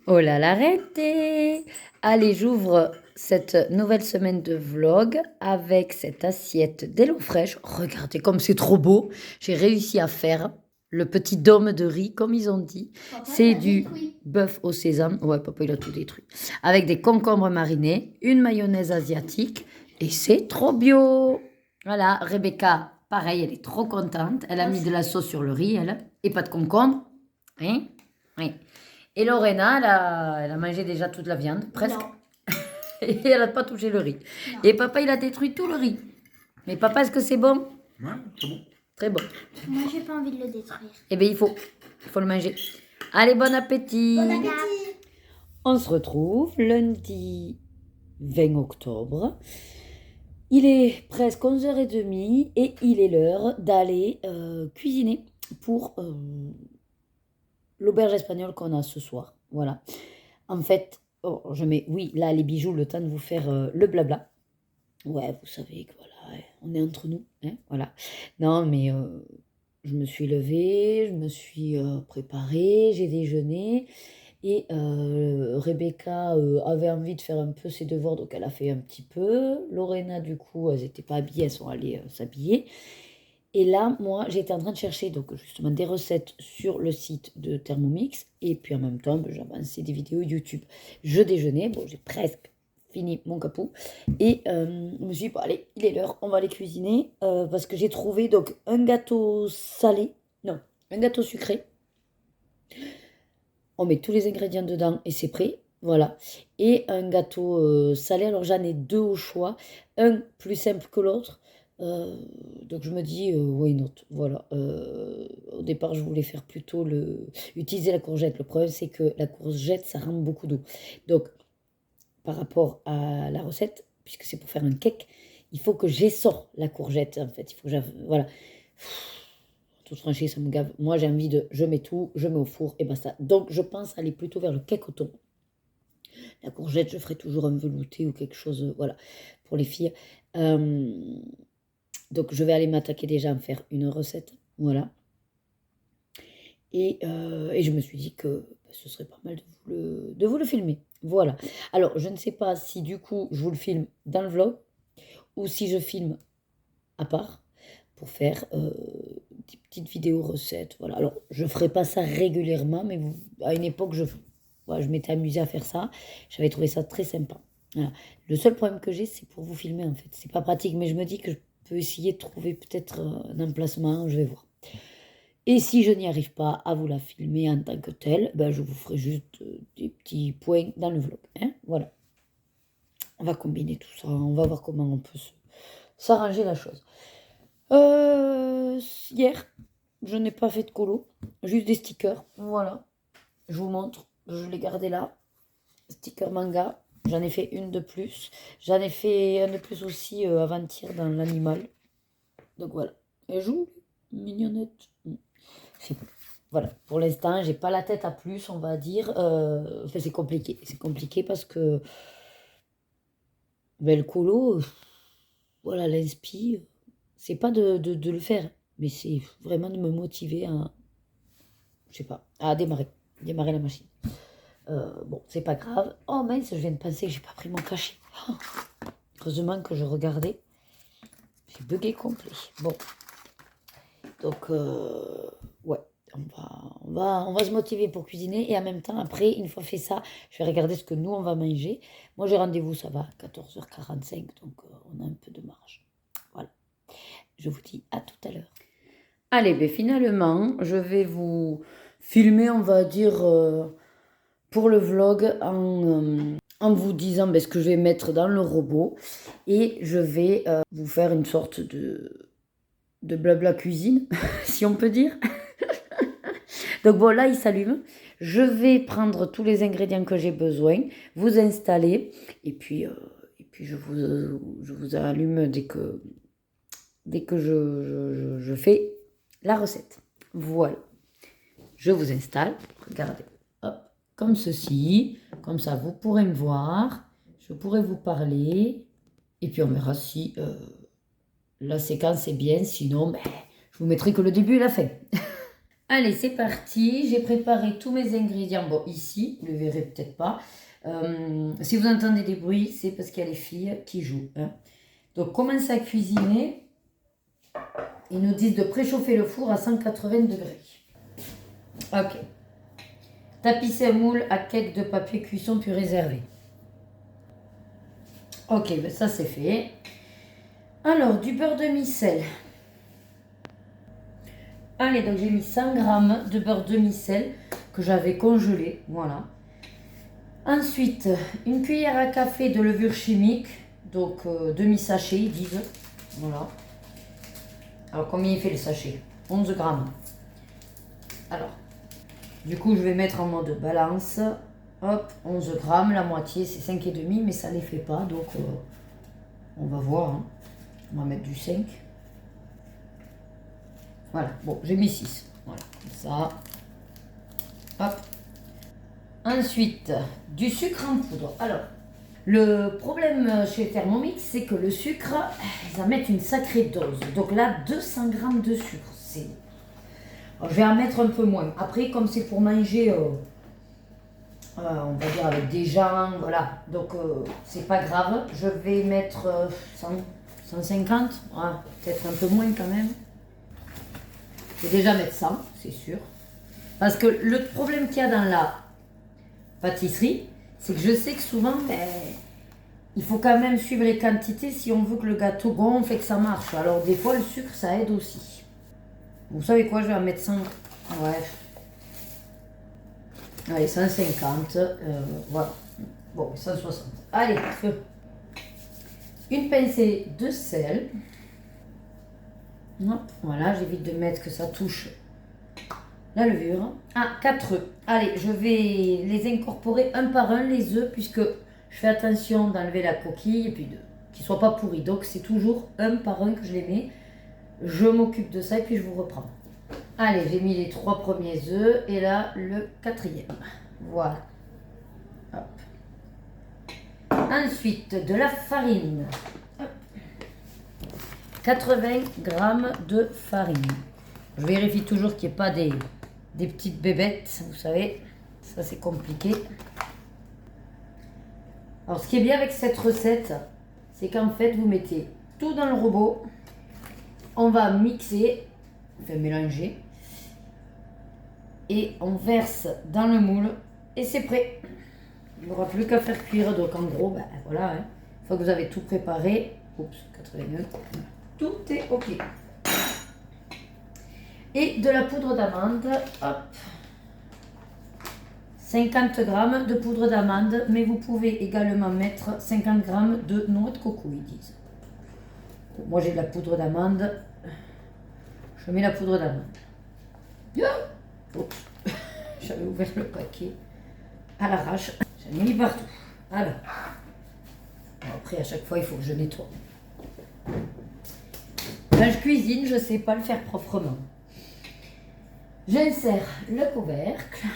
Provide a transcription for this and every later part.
Oh là là, arrêtez! Allez, j'ouvre cette nouvelle semaine de vlog avec cette assiette d'Hello Fresh. Regardez comme c'est trop beau. J'ai réussi à faire le petit dôme de riz, comme ils ont dit. C'est du bœuf au sésame. Ouais, papa, il a tout détruit. Avec des concombres marinés, une mayonnaise asiatique et c'est trop bio. Voilà, Rebecca, pareil, elle est trop contente. Elle a mis de la sauce sur le riz, elle, et pas de concombre. Hein? Oui. Et Lorena, elle a mangé déjà toute la viande, presque. Non. Et elle n'a pas touché le riz. Non. Et papa, il a détruit tout le riz. Mais papa, est-ce que c'est bon? Ouais, c'est bon. Très bon. Moi, j'ai pas envie de le détruire. Eh bien, il faut le manger. Allez, bon appétit. Bon appétit. On se retrouve lundi 20 octobre. Il est presque 11h30 et il est l'heure d'aller cuisiner pour l'auberge espagnole qu'on a ce soir. Voilà. En fait, oh, je mets, oui, là, les bijoux, le temps de vous faire le blabla. Ouais, vous savez que voilà, on est entre nous, hein, voilà. Non, mais je me suis levée, je me suis préparée, j'ai déjeuné. Et Rebecca avait envie de faire un peu ses devoirs, donc elle a fait un petit peu. Lorena, du coup, elles n'étaient pas habillées, elles sont allées s'habiller. Et là, moi, j'étais en train de chercher donc justement des recettes sur le site de Thermomix. Et puis en même temps, j'avançais des vidéos YouTube. Je déjeunais, bon, j'ai presque fini mon capot. Et je me suis dit, bon, allez, il est l'heure, on va aller cuisiner. Parce que j'ai trouvé donc un gâteau salé, non, un gâteau sucré. On met tous les ingrédients dedans et c'est prêt. Voilà. Et un gâteau salé, alors j'en ai deux au choix. Un plus simple que l'autre. Donc je me dis, why not? Voilà. Au départ, je voulais faire plutôt utiliser la courgette. Le problème, c'est que la courgette, ça rend beaucoup d'eau. Donc, par rapport à la recette, puisque c'est pour faire un cake, il faut que j'essore la courgette, en fait. Il faut que voilà. Toute franchise, ça me gave. Moi, j'ai envie de, je mets tout, je mets au four et basta. Donc, je pense aller plutôt vers le cake au thon. La courgette, je ferai toujours un velouté ou quelque chose, voilà, pour les filles. Donc, je vais aller m'attaquer déjà à me faire une recette, voilà. Et je me suis dit que ce serait pas mal de vous le filmer, voilà. Alors, je ne sais pas si du coup, je vous le filme dans le vlog ou si je filme à part pour faire des petites vidéos recettes. Voilà. Alors, je ne ferai pas ça régulièrement, mais à une époque, voilà, je m'étais amusée à faire ça. J'avais trouvé ça très sympa. Voilà. Le seul problème que j'ai, c'est pour vous filmer, en fait. C'est pas pratique, mais je me dis que je peux essayer de trouver peut-être un emplacement. Je vais voir. Et si je n'y arrive pas à vous la filmer en tant que telle, ben, je vous ferai juste des petits points dans le vlog. Hein, voilà. On va combiner tout ça. On va voir comment on peut s'arranger la chose. Hier, je n'ai pas fait de colo, juste des stickers. Voilà, je vous montre, je l'ai gardé là. Sticker manga, j'en ai fait une de plus. J'en ai fait un de plus aussi avant-hier dans l'animal. Donc voilà, elle joue, mignonnette. Voilà, pour l'instant, j'ai pas la tête à plus, on va dire. Enfin, c'est compliqué. C'est compliqué parce que ben, le colo, voilà, l'inspi, c'est pas de le faire, mais c'est vraiment de me motiver à, je sais pas, à démarrer la machine. Bon, c'est pas grave. Oh mince, je viens de penser que j'ai pas pris mon cachet. Oh, heureusement que je regardais. J'ai bugué complet. Bon, donc ouais, on va se motiver pour cuisiner et en même temps, après, une fois fait ça, je vais regarder ce que nous on va manger. Moi, j'ai rendez-vous, ça va, à 14h45, donc on a un peu de marge. Voilà. Je vous dis à tout à l'heure. Allez, ben finalement, je vais vous filmer, on va dire, pour le vlog en vous disant ben, ce que je vais mettre dans le robot. Et je vais vous faire une sorte de blabla cuisine, si on peut dire. Donc bon, là, il s'allume. Je vais prendre tous les ingrédients que j'ai besoin, vous installer, et puis je vous allume dès que je fais la recette. Voilà. Je vous installe. Regardez. Hop. Comme ceci. Comme ça, vous pourrez me voir. Je pourrai vous parler. Et puis, on verra si la séquence est bien. Sinon, ben, je vous mettrai que le début et la fin. Allez, c'est parti. J'ai préparé tous mes ingrédients. Bon, ici, vous ne le verrez peut-être pas. Si vous entendez des bruits, c'est parce qu'il y a les filles qui jouent. Hein. Donc, commencez à cuisiner. Ils nous disent de préchauffer le four à 180 degrés. Ok. Tapisser un moule à cake de papier cuisson puis réservé. Ok, ben ça c'est fait. Alors, du beurre de micelle. Allez, donc j'ai mis 100 g de beurre de micelle que j'avais congelé. Voilà. Ensuite, une cuillère à café de levure chimique. Donc, demi-sachet, ils disent. Voilà. Alors, combien il fait le sachet? 11 g. Alors, du coup, je vais mettre en mode balance. Hop, 11 g. La moitié, c'est 5,5, mais ça ne les fait pas. Donc, on va voir. Hein. On va mettre du 5. Voilà, bon, j'ai mis 6. Voilà, comme ça. Hop. Ensuite, du sucre en poudre. Alors, le problème chez Thermomix, c'est que le sucre, ils en mettent une sacrée dose. Donc là, 200 g de sucre. Alors, je vais en mettre un peu moins. Après, comme c'est pour manger, on va dire avec des gens, voilà. Donc, c'est pas grave. Je vais mettre 100, 150. Voilà, peut-être un peu moins quand même. Je vais déjà mettre 100, c'est sûr. Parce que le problème qu'il y a dans la pâtisserie, c'est que je sais que souvent, il faut quand même suivre les quantités si on veut que le gâteau gonfle et que ça marche. Alors des fois, le sucre, ça aide aussi. Vous savez quoi, je vais en mettre 100. Ouais. Allez, 150. Voilà. Bon, 160. Allez, feu. Une pincée de sel. Hop, voilà, j'évite de mettre que ça touche la levure. Ah, 4 œufs. Allez, je vais les incorporer un par un, les œufs, puisque je fais attention d'enlever la coquille et puis qu'ils ne soient pas pourris. Donc, c'est toujours un par un que je les mets. Je m'occupe de ça et puis je vous reprends. Allez, j'ai mis les 3 premiers œufs et là, le 4e. Voilà. Hop. Ensuite, de la farine. Hop. 80 g de farine. Je vérifie toujours qu'il n'y ait pas des petites bébêtes, vous savez. Ça, c'est compliqué. Alors, ce qui est bien avec cette recette, c'est qu'en fait, vous mettez tout dans le robot. On va mixer, enfin mélanger. Et on verse dans le moule. Et c'est prêt. Il n'y aura plus qu'à faire cuire. Donc, en gros, ben, voilà. Hein. Une fois que vous avez tout préparé. Oups, 82. Tout est OK. Et de la poudre d'amande. Hop. 50 g de poudre d'amande. Mais vous pouvez également mettre 50 g de noix de coco, ils disent. Bon, moi, j'ai de la poudre d'amande. Je mets la poudre d'amande. Oups. J'avais ouvert le paquet à l'arrache. J'en ai mis partout. Alors. Après, à chaque fois, il faut que je nettoie. Quand je cuisine, je ne sais pas le faire proprement. J'insère le couvercle.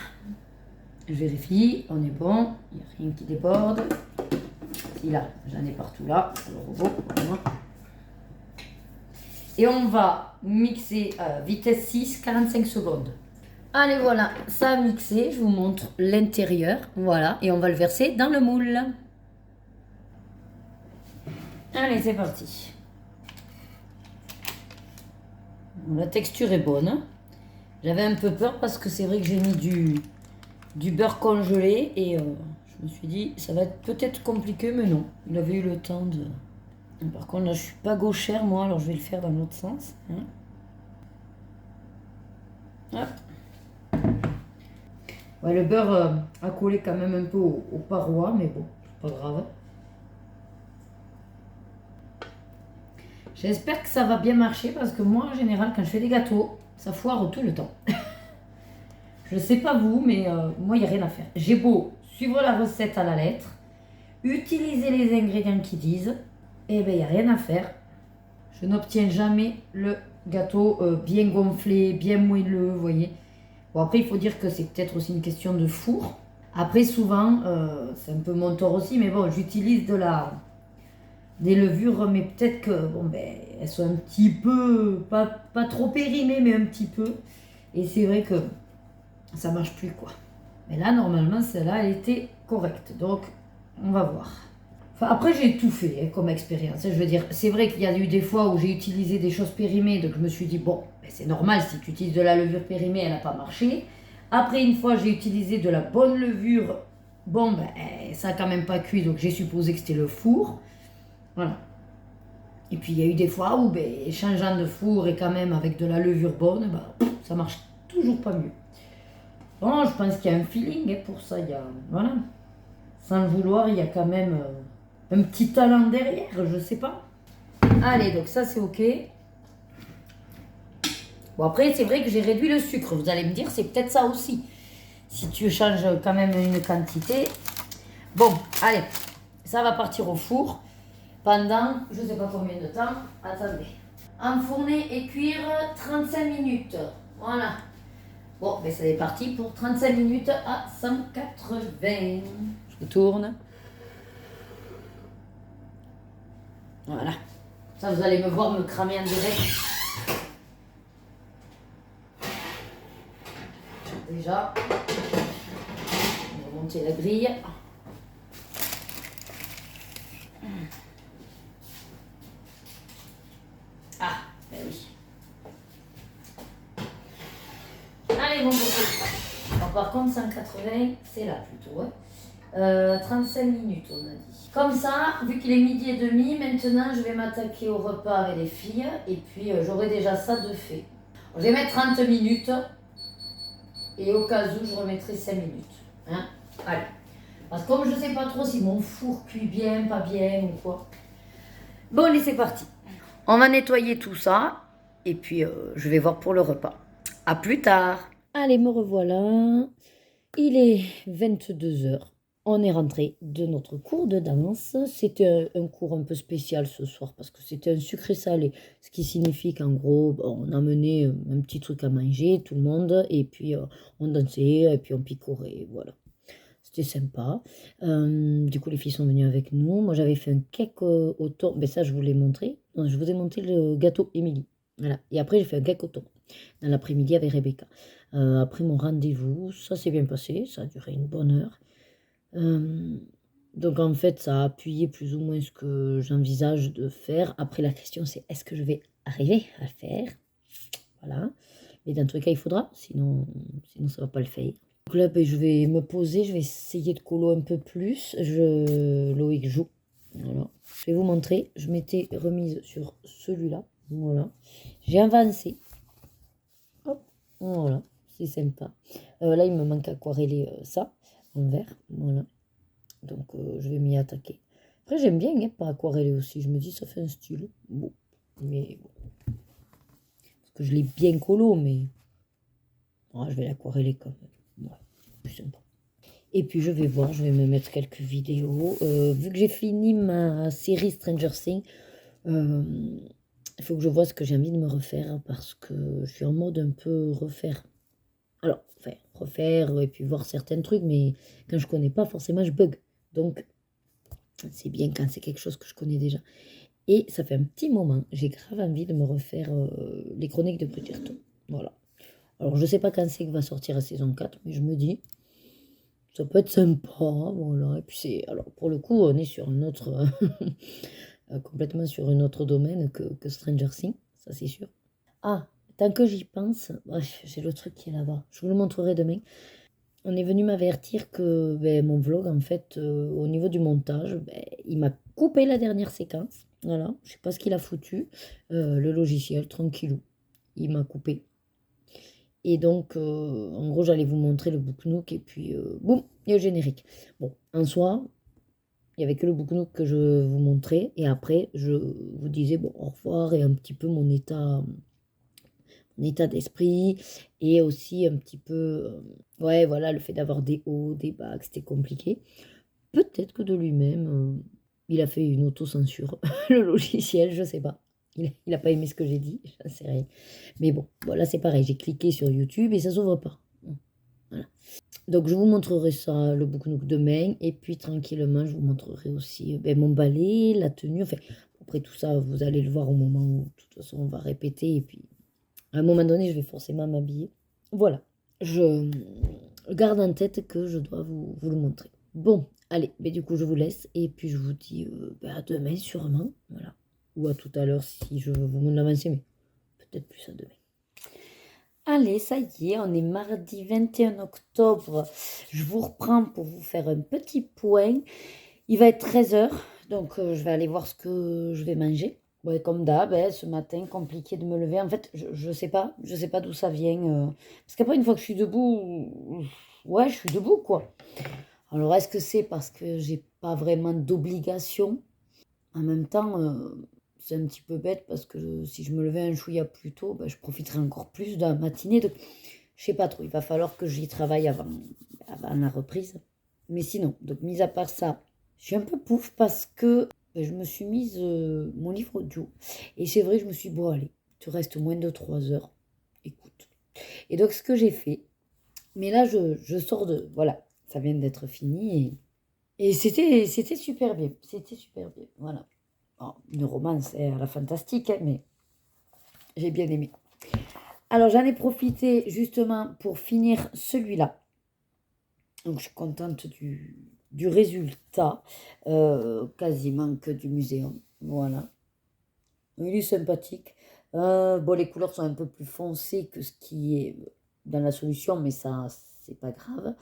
Je vérifie, on est bon. Il n'y a rien qui déborde. Si là, j'en ai partout là. Le robot, voilà. Et on va mixer à vitesse 6, 45 secondes. Allez, voilà, ça a mixé. Je vous montre l'intérieur. Voilà, et on va le verser dans le moule. Allez, c'est parti. La texture est bonne. J'avais un peu peur parce que c'est vrai que j'ai mis du beurre congelé et je me suis dit ça va être peut-être compliqué, mais non. Il avait eu le temps de... Par contre, là, je suis pas gauchère, moi, alors je vais le faire dans l'autre sens. Hein. Hop. Ouais, le beurre a collé quand même un peu aux parois, mais bon, c'est pas grave. J'espère que ça va bien marcher parce que moi, en général, quand je fais des gâteaux, ça foire tout le temps. Je ne sais pas vous, mais moi, il n'y a rien à faire. J'ai beau suivre la recette à la lettre, utiliser les ingrédients qu'ils disent, et bien, il n'y a rien à faire. Je n'obtiens jamais le gâteau bien gonflé, bien moelleux, vous voyez. Bon, après, il faut dire que c'est peut-être aussi une question de four. Après, souvent, c'est un peu mon tort aussi, mais bon, j'utilise des levures, mais peut-être que, bon, ben, elles sont un petit peu, pas trop périmées, mais un petit peu. Et c'est vrai que ça marche plus, quoi. Mais là, normalement, celle-là, elle était correcte. Donc, on va voir. Enfin, après, j'ai tout fait hein, comme expérience. Je veux dire, c'est vrai qu'il y a eu des fois où j'ai utilisé des choses périmées. Donc, je me suis dit, bon, ben, c'est normal, si tu utilises de la levure périmée, elle n'a pas marché. Après, une fois, j'ai utilisé de la bonne levure. Bon, ben, ça n'a quand même pas cuit. Donc, j'ai supposé que c'était le four. Voilà. Et puis, il y a eu des fois où, ben, changeant de four et quand même avec de la levure bonne, ben, ça marche toujours pas mieux. Bon, je pense qu'il y a un feeling hein, pour ça. Il y a, voilà. Sans le vouloir, il y a quand même un petit talent derrière, je sais pas. Allez, donc ça c'est ok. Bon, après, c'est vrai que j'ai réduit le sucre. Vous allez me dire, c'est peut-être ça aussi. Si tu changes quand même une quantité. Bon, allez, ça va partir au four pendant, je sais pas combien de temps. Attendez. Enfourner et cuire 35 minutes. Voilà. Bon, ben ça est parti pour 35 minutes à 180. Je tourne. Voilà. Ça, vous allez me voir me cramer en direct. Déjà, on va monter la grille. Ah, ben oui. Allez, mon coco. Alors, par contre, 180, c'est là plutôt. Hein. 35 minutes, on a dit. Comme ça, vu qu'il est 12h30, maintenant, je vais m'attaquer au repas avec les filles. Et puis, j'aurai déjà ça de fait. Je vais mettre 30 minutes. Et au cas où, je remettrai 5 minutes. Hein. Allez. Parce que comme je ne sais pas trop si mon four cuit bien, pas bien ou quoi. Bon, allez, c'est parti. On va nettoyer tout ça. Et puis, je vais voir pour le repas. À plus tard. Allez, me revoilà. Il est 22h. On est rentré de notre cours de danse. C'était un cours un peu spécial ce soir parce que c'était un sucré salé. Ce qui signifie qu'en gros, on a mené un petit truc à manger, tout le monde. Et puis, on dansait et puis on picorait. Voilà. C'était sympa. Du coup, les filles sont venues avec nous. Moi, j'avais fait un cake au thon. Ben, ça, je vous l'ai montré. Non, je vous ai montré le gâteau Émilie. Voilà. Et après, j'ai fait un cake au thon. Dans l'après-midi avec Rebecca. Après mon rendez-vous, ça s'est bien passé. Ça a duré une bonne heure. Donc, en fait, ça a appuyé plus ou moins ce que j'envisage de faire. Après, la question, c'est est-ce que je vais arriver à le faire? Voilà. Mais dans tous les cas, il faudra. Sinon ça ne va pas le faire. Donc là, ben, je vais me poser, je vais essayer de colo un peu plus. Loïc joue. Voilà. Je vais vous montrer. Je m'étais remise sur celui-là. Voilà. J'ai avancé. Hop. Voilà. C'est sympa. Là, il me manque à aquareller ça en vert. Voilà. Donc, je vais m'y attaquer. Après, j'aime bien hein, pas aquareller aussi. Je me dis, ça fait un style. Bon. Mais bon. Parce que je l'ai bien colo, mais je vais l'aquareller quand même. Ouais. Plus sympa. Et puis je vais voir, je vais me mettre quelques vidéos. Vu que j'ai fini ma série Stranger Things, il faut que je vois ce que j'ai envie de me refaire parce que je suis en mode un peu refaire. Alors, enfin, refaire et puis voir certains trucs, mais quand je connais pas, forcément, je bug. Donc, c'est bien quand c'est quelque chose que je connais déjà. Et ça fait un petit moment, j'ai grave envie de me refaire les chroniques de Bridgerton. Voilà. Alors, je sais pas quand c'est que va sortir la saison 4, mais je me dis, ça peut être sympa, voilà. Et puis c'est, alors pour le coup, on est sur un autre, complètement sur un autre domaine que Stranger Things, ça c'est sûr. Ah, tant que j'y pense, bref, j'ai le truc qui est là-bas. Je vous le montrerai demain. On est venu m'avertir que ben, mon vlog, en fait, au niveau du montage, ben, il m'a coupé la dernière séquence. Voilà, je sais pas ce qu'il a foutu. Le logiciel, tranquillou, il m'a coupé. Et donc, en gros, j'allais vous montrer le Book Nook et puis, boum, il y a le générique. Bon, en soi, il n'y avait que le Book Nook que je vous montrais. Et après, je vous disais, bon, au revoir et un petit peu mon état d'esprit. Et aussi un petit peu, ouais, voilà, le fait d'avoir des hauts, des bas, que c'était compliqué. Peut-être que de lui-même, il a fait une autocensure, le logiciel, je sais pas. Il n'a pas aimé ce que j'ai dit, j'en sais rien. Mais bon, voilà, c'est pareil, j'ai cliqué sur YouTube et ça s'ouvre pas. Voilà. Donc je vous montrerai ça, le Book Nook demain. Et puis tranquillement, je vous montrerai aussi ben, mon balai, la tenue. Enfin, après tout ça, vous allez le voir au moment où, de toute façon, on va répéter. Et puis, à un moment donné, je vais forcément m'habiller. voilà, je garde en tête que je dois vous le montrer. Bon, allez, mais du coup, je vous laisse. Et puis, je vous dis à demain, sûrement. Voilà. Ou à tout à l'heure, si je veux vous l'avancer, mais peut-être plus à demain. Allez, ça y est, on est mardi 21 octobre. Je vous reprends pour vous faire un petit point. Il va être 13h, donc je vais aller voir ce que je vais manger. Ouais, comme d'hab, ce matin, compliqué de me lever. En fait, je sais pas d'où ça vient. Parce qu'après, une fois que je suis debout, ouais, je suis debout, quoi. Alors, est-ce que c'est parce que j'ai pas vraiment d'obligation? En même temps, c'est un petit peu bête parce que si je me levais un chouïa plus tôt, je profiterais encore plus de la matinée. Donc, je sais pas trop. Il va falloir que j'y travaille avant la reprise. Mais sinon, donc, mis à part ça, je suis un peu pouf parce que je me suis mise mon livre audio. Et c'est vrai, je me suis dit, bon, allez, il te reste moins de 3 heures. Écoute. Et donc, ce que j'ai fait, mais là, je sors de. Voilà, ça vient d'être fini. Et c'était super bien. C'était super bien. Voilà. Bon, une romance à la fantastique, hein, mais j'ai bien aimé. Alors, j'en ai profité justement pour finir celui-là. Donc, je suis contente du résultat. Quasiment que du muséum. Voilà. Il est sympathique. Bon, les couleurs sont un peu plus foncées que ce qui est dans la solution, mais ça, c'est pas grave.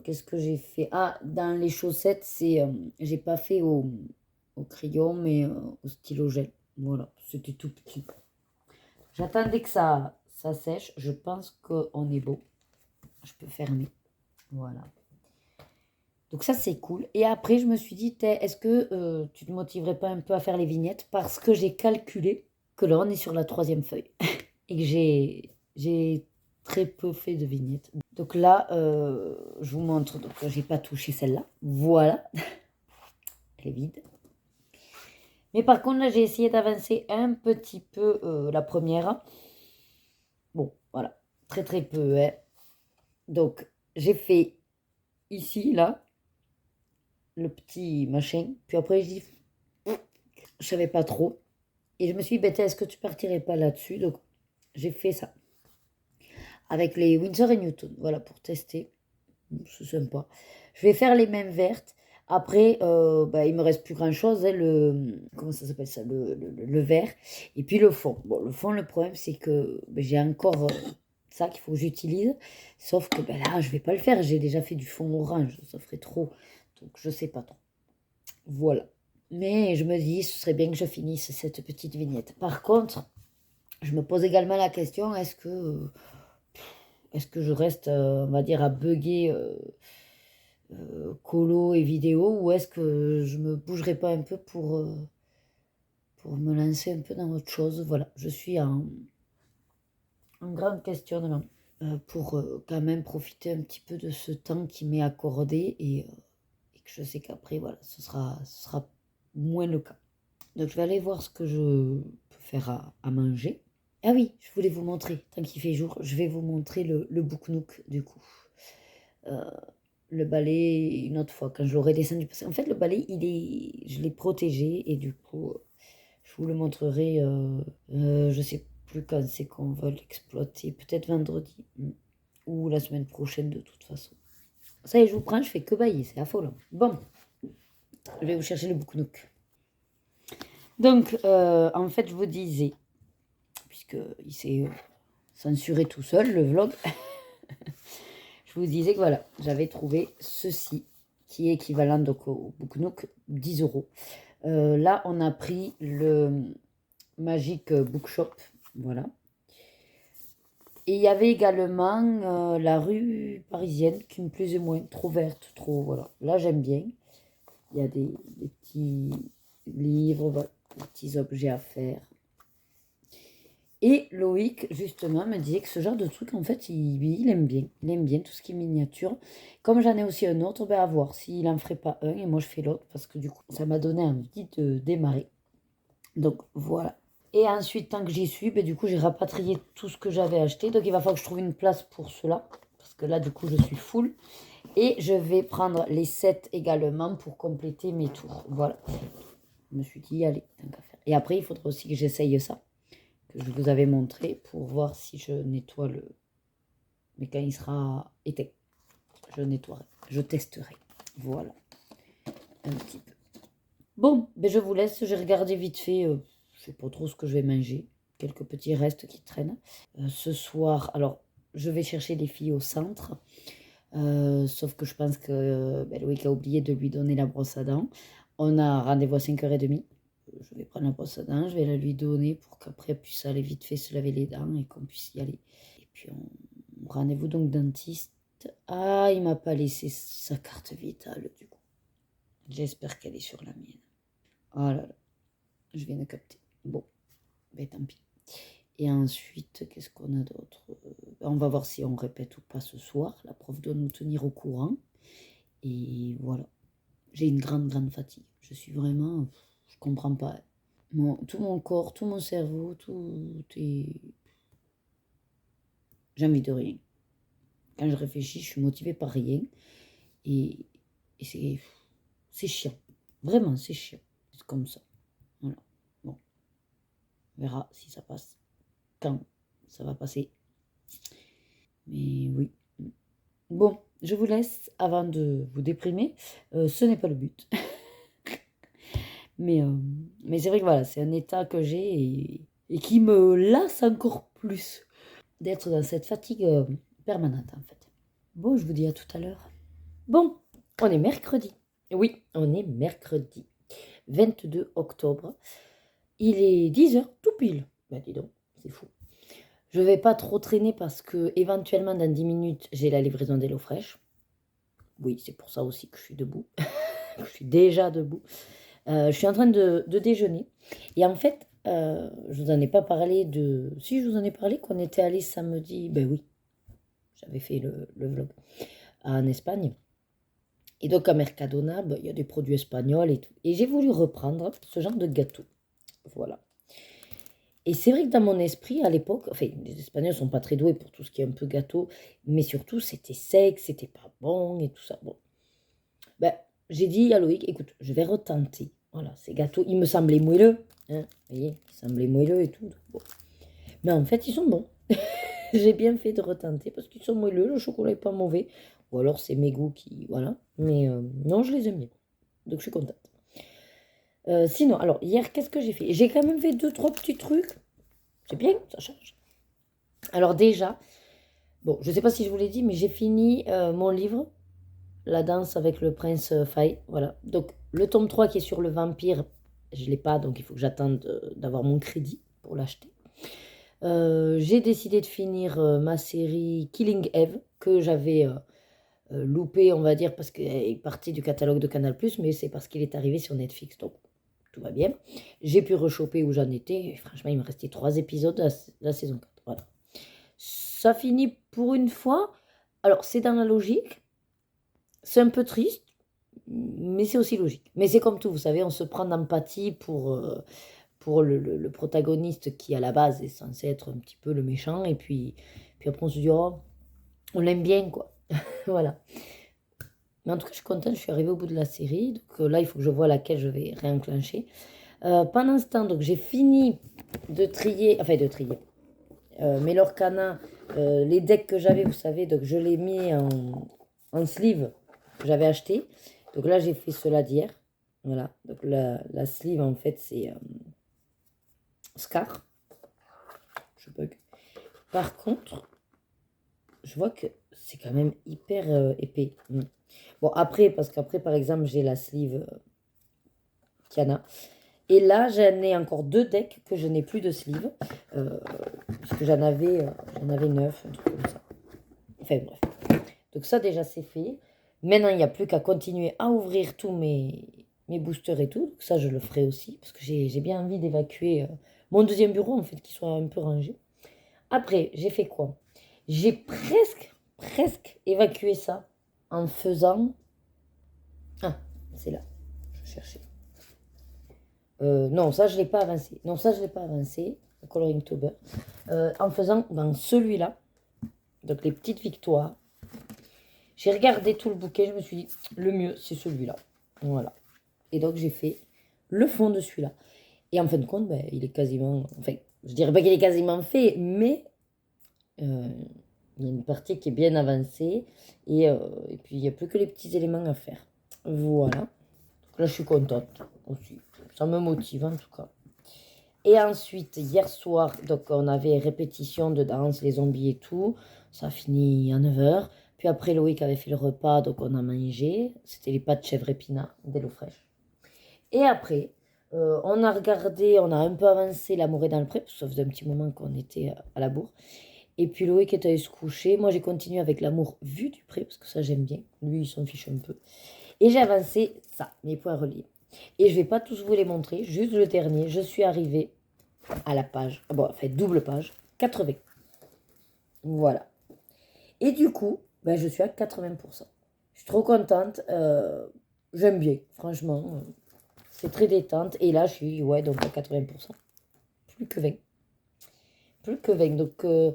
Qu'est-ce que j'ai fait? Ah, dans les chaussettes, j'ai pas fait au crayon, mais au stylo gel. Voilà, c'était tout petit. J'attendais que ça sèche. Je pense qu'on est beau. Je peux fermer. Voilà. Donc ça, c'est cool. Et après, je me suis dit, est-ce que tu te motiverais pas un peu à faire les vignettes? Parce que j'ai calculé que là, on est sur la 3e feuille. Et que j'ai très peu fait de vignettes. Donc là, je vous montre. Donc, j'ai pas touché celle-là. Voilà. Elle est vide. Mais par contre, là, j'ai essayé d'avancer un petit peu la première. Bon, voilà. Très, très peu. Hein. Donc, j'ai fait ici, là, le petit machin. Puis après, je dis, je savais pas trop. Et je me suis dit, est-ce que tu partirais pas là-dessus? Donc, j'ai fait ça. Avec les Winsor et Newton. Voilà, pour tester. C'est sympa. Je vais faire les mêmes vertes. Après, il me reste plus grand-chose. Hein, comment ça s'appelle ça? Le vert. Et puis le fond. Bon, le fond, le problème, c'est que j'ai encore ça qu'il faut que j'utilise. Sauf que là, je vais pas le faire. J'ai déjà fait du fond orange. Ça ferait trop. Donc, je sais pas trop. Voilà. Mais je me dis, ce serait bien que je finisse cette petite vignette. Par contre, je me pose également la question, est-ce que je reste, on va dire, à bugger colo et vidéo, ou est-ce que je me bougerai pas un peu pour me lancer un peu dans autre chose? Voilà, je suis en grand questionnement pour quand même profiter un petit peu de ce temps qui m'est accordé et que je sais qu'après, voilà, ce sera moins le cas. Donc je vais aller voir ce que je peux faire à manger. Ah oui, je voulais vous montrer, tant qu'il fait jour, je vais vous montrer le Book Nook du coup. Le balai, une autre fois, quand je l'aurai descendu. Parce qu'en fait, le balai, je l'ai protégé et du coup, je vous le montrerai. Je sais plus quand c'est qu'on va l'exploiter. Peut-être vendredi ou la semaine prochaine de toute façon. Ça y est, je vous prends, je fais que bailler, c'est affolant. Bon, je vais vous chercher le Book Nook. Donc, en fait, je vous disais, puisqu'il s'est censuré tout seul, le vlog, je vous disais que voilà, j'avais trouvé ceci, qui est équivalent donc au Book Nook, 10 €. Là, on a pris le Magic Bookshop, voilà. Et il y avait également la rue parisienne, qui me plaisait moins, trop verte, trop, voilà. Là, j'aime bien. Il y a des petits livres, voilà, des petits objets à faire. Et Loïc, justement, me disait que ce genre de truc, en fait, il aime bien. Il aime bien tout ce qui est miniature. Comme j'en ai aussi un autre, à voir s'il en ferait pas un et moi je fais l'autre, parce que du coup, ça m'a donné envie de démarrer. Donc, voilà. Et ensuite, tant que j'y suis, du coup, j'ai rapatrié tout ce que j'avais acheté. Donc, il va falloir que je trouve une place pour cela, parce que là, du coup, je suis full. Et je vais prendre les 7 également pour compléter mes tours. Voilà. Je me suis dit, allez, tant qu'à faire. Et après, il faudra aussi que j'essaye ça. que je vous avais montré pour voir si je nettoie le... Mais quand il sera éteint, je nettoierai, je testerai. Voilà, un petit peu. Bon, ben je vous laisse, j'ai regardé vite fait, je sais pas trop ce que je vais manger. Quelques petits restes qui traînent. Ce soir, alors, je vais chercher les filles au centre. Sauf que je pense que Loïc a oublié de lui donner la brosse à dents. On a rendez-vous à 5h30. Je vais prendre la brosse à dents, je vais la lui donner pour qu'après elle puisse aller vite fait se laver les dents et qu'on puisse y aller. Et puis rendez-vous donc dentiste. Ah, il m'a pas laissé sa carte vitale du coup. J'espère qu'elle est sur la mienne. Oh là là, je viens de capter. Bon, ben tant pis. Et ensuite, qu'est-ce qu'on a d'autre? On va voir si on répète ou pas ce soir. La prof doit nous tenir au courant. Et voilà. J'ai une grande fatigue. Je suis vraiment... Je comprends pas. Tout mon corps, tout mon cerveau, tout est... J'ai envie de rien. Quand je réfléchis, je suis motivée par rien. Et c'est chiant. Vraiment, c'est chiant. C'est comme ça. Voilà. Bon. On verra si ça passe. Quand ça va passer. Mais oui. Bon, je vous laisse avant de vous déprimer. Ce n'est pas le but. mais c'est vrai que voilà, c'est un état que j'ai et qui me lasse encore plus d'être dans cette fatigue permanente en fait. Bon, je vous dis à tout à l'heure. Bon, on est mercredi. Oui, on est mercredi 22 octobre. Il est 10h tout pile. Ben dis donc, c'est fou. Je vais pas trop traîner parce que éventuellement dans 10 minutes, j'ai la livraison d'HelloFresh. Oui, c'est pour ça aussi que je suis debout. Je suis déjà debout. Je suis en train de déjeuner. Et en fait, je vous en ai pas parlé de... Si, je vous en ai parlé qu'on était allé samedi. Ben oui, j'avais fait le vlog en Espagne. Et donc à Mercadona, il y a des produits espagnols et tout. Et j'ai voulu reprendre ce genre de gâteau. Voilà. Et c'est vrai que dans mon esprit, à l'époque, enfin, les Espagnols sont pas très doués pour tout ce qui est un peu gâteau, mais surtout, c'était sec, c'était pas bon et tout ça. Bon, ben, j'ai dit à Loïc, écoute, je vais retenter. Voilà, ces gâteaux, ils me semblaient moelleux, hein, vous voyez, ils semblaient moelleux et tout. Bon. Mais en fait, ils sont bons. J'ai bien fait de retenter parce qu'ils sont moelleux, le chocolat est pas mauvais. Ou alors, c'est mes goûts qui... Voilà. Mais non, je les aime bien. Donc, je suis contente. Sinon, alors, hier, qu'est-ce que j'ai fait? J'ai quand même fait 2-3 petits trucs. C'est bien, ça change. Alors déjà, bon, je ne sais pas si je vous l'ai dit, mais j'ai fini mon livre, La danse avec le prince Fai. Voilà. Donc, le tome 3 qui est sur le vampire, je ne l'ai pas, donc il faut que j'attende d'avoir mon crédit pour l'acheter. J'ai décidé de finir ma série Killing Eve, que j'avais loupé, on va dire, parce qu'elle est partie du catalogue de Canal+, mais c'est parce qu'il est arrivé sur Netflix, donc tout va bien. J'ai pu rechoper où j'en étais, et franchement, il me restait 3 épisodes de la saison 4, voilà. Ça finit pour une fois. Alors, c'est dans la logique. C'est un peu triste, mais c'est aussi logique. Mais c'est comme tout, vous savez, on se prend d'empathie pour le protagoniste qui, à la base, est censé être un petit peu le méchant. Et puis après, on se dit, oh, on l'aime bien, quoi. Voilà. Mais en tout cas, je suis contente, je suis arrivée au bout de la série. Donc là, il faut que je vois laquelle je vais réenclencher. Pendant ce temps, donc, j'ai fini de trier, mes Lorcana, les decks que j'avais, vous savez, donc je l'ai mis en sleeve que j'avais acheté. Donc là, j'ai fait cela d'hier. Voilà, donc la sleeve, en fait, c'est Scar. Je bug. Par contre, je vois que c'est quand même hyper épais. Bon, après, parce qu'après, par exemple, j'ai la sleeve Kiana. Et là, j'en ai encore 2 decks que je n'ai plus de sleeve. Parce que j'en avais 9, un truc comme ça. Enfin, bref. Donc ça, déjà, c'est fait. Maintenant, il n'y a plus qu'à continuer à ouvrir tous mes boosters et tout. Donc ça, je le ferai aussi. Parce que j'ai bien envie d'évacuer mon deuxième bureau, en fait, qui soit un peu rangé. Après, j'ai fait quoi? J'ai presque évacué ça en faisant... Ah, c'est là. Je cherchais. Non, ça, je ne l'ai pas avancé. Non, ça, je ne l'ai pas avancé. Le Coloring Tober. En faisant dans celui-là, donc les petites victoires. J'ai regardé tout le bouquet, je me suis dit, le mieux, c'est celui-là. Voilà. Et donc, j'ai fait le fond de celui-là. Et en fin de compte, ben, il est quasiment... Enfin, je dirais pas qu'il est quasiment fait, mais euh, il y a une partie qui est bien avancée. Et puis, il n'y a plus que les petits éléments à faire. Voilà. Donc là, je suis contente aussi. Ça me motive en tout cas. Et ensuite, hier soir, donc on avait répétition de danse, les zombies et tout. Ça a fini à 9h. Puis après, Loïc avait fait le repas, donc on a mangé. C'était les pâtes chèvre épinards, des l'eau fraîche. Et après, on a regardé, on a un peu avancé L'amour est dans le pré, parce que ça faisait un petit moment qu'on était à la bourre. Et puis Loïc est allé se coucher. Moi, j'ai continué avec L'amour vu du pré, parce que ça, j'aime bien. Lui, il s'en fiche un peu. Et j'ai avancé ça, mes points reliés. Et je vais pas tous vous les montrer, juste le dernier. Je suis arrivée à la page, bon, enfin, double page, 80. Voilà. Et du coup, ben, je suis à 80%. Je suis trop contente. J'aime bien, franchement. C'est très détente. Et là, je suis, ouais, donc à 80%. Plus que 20. Plus que 20. Donc, on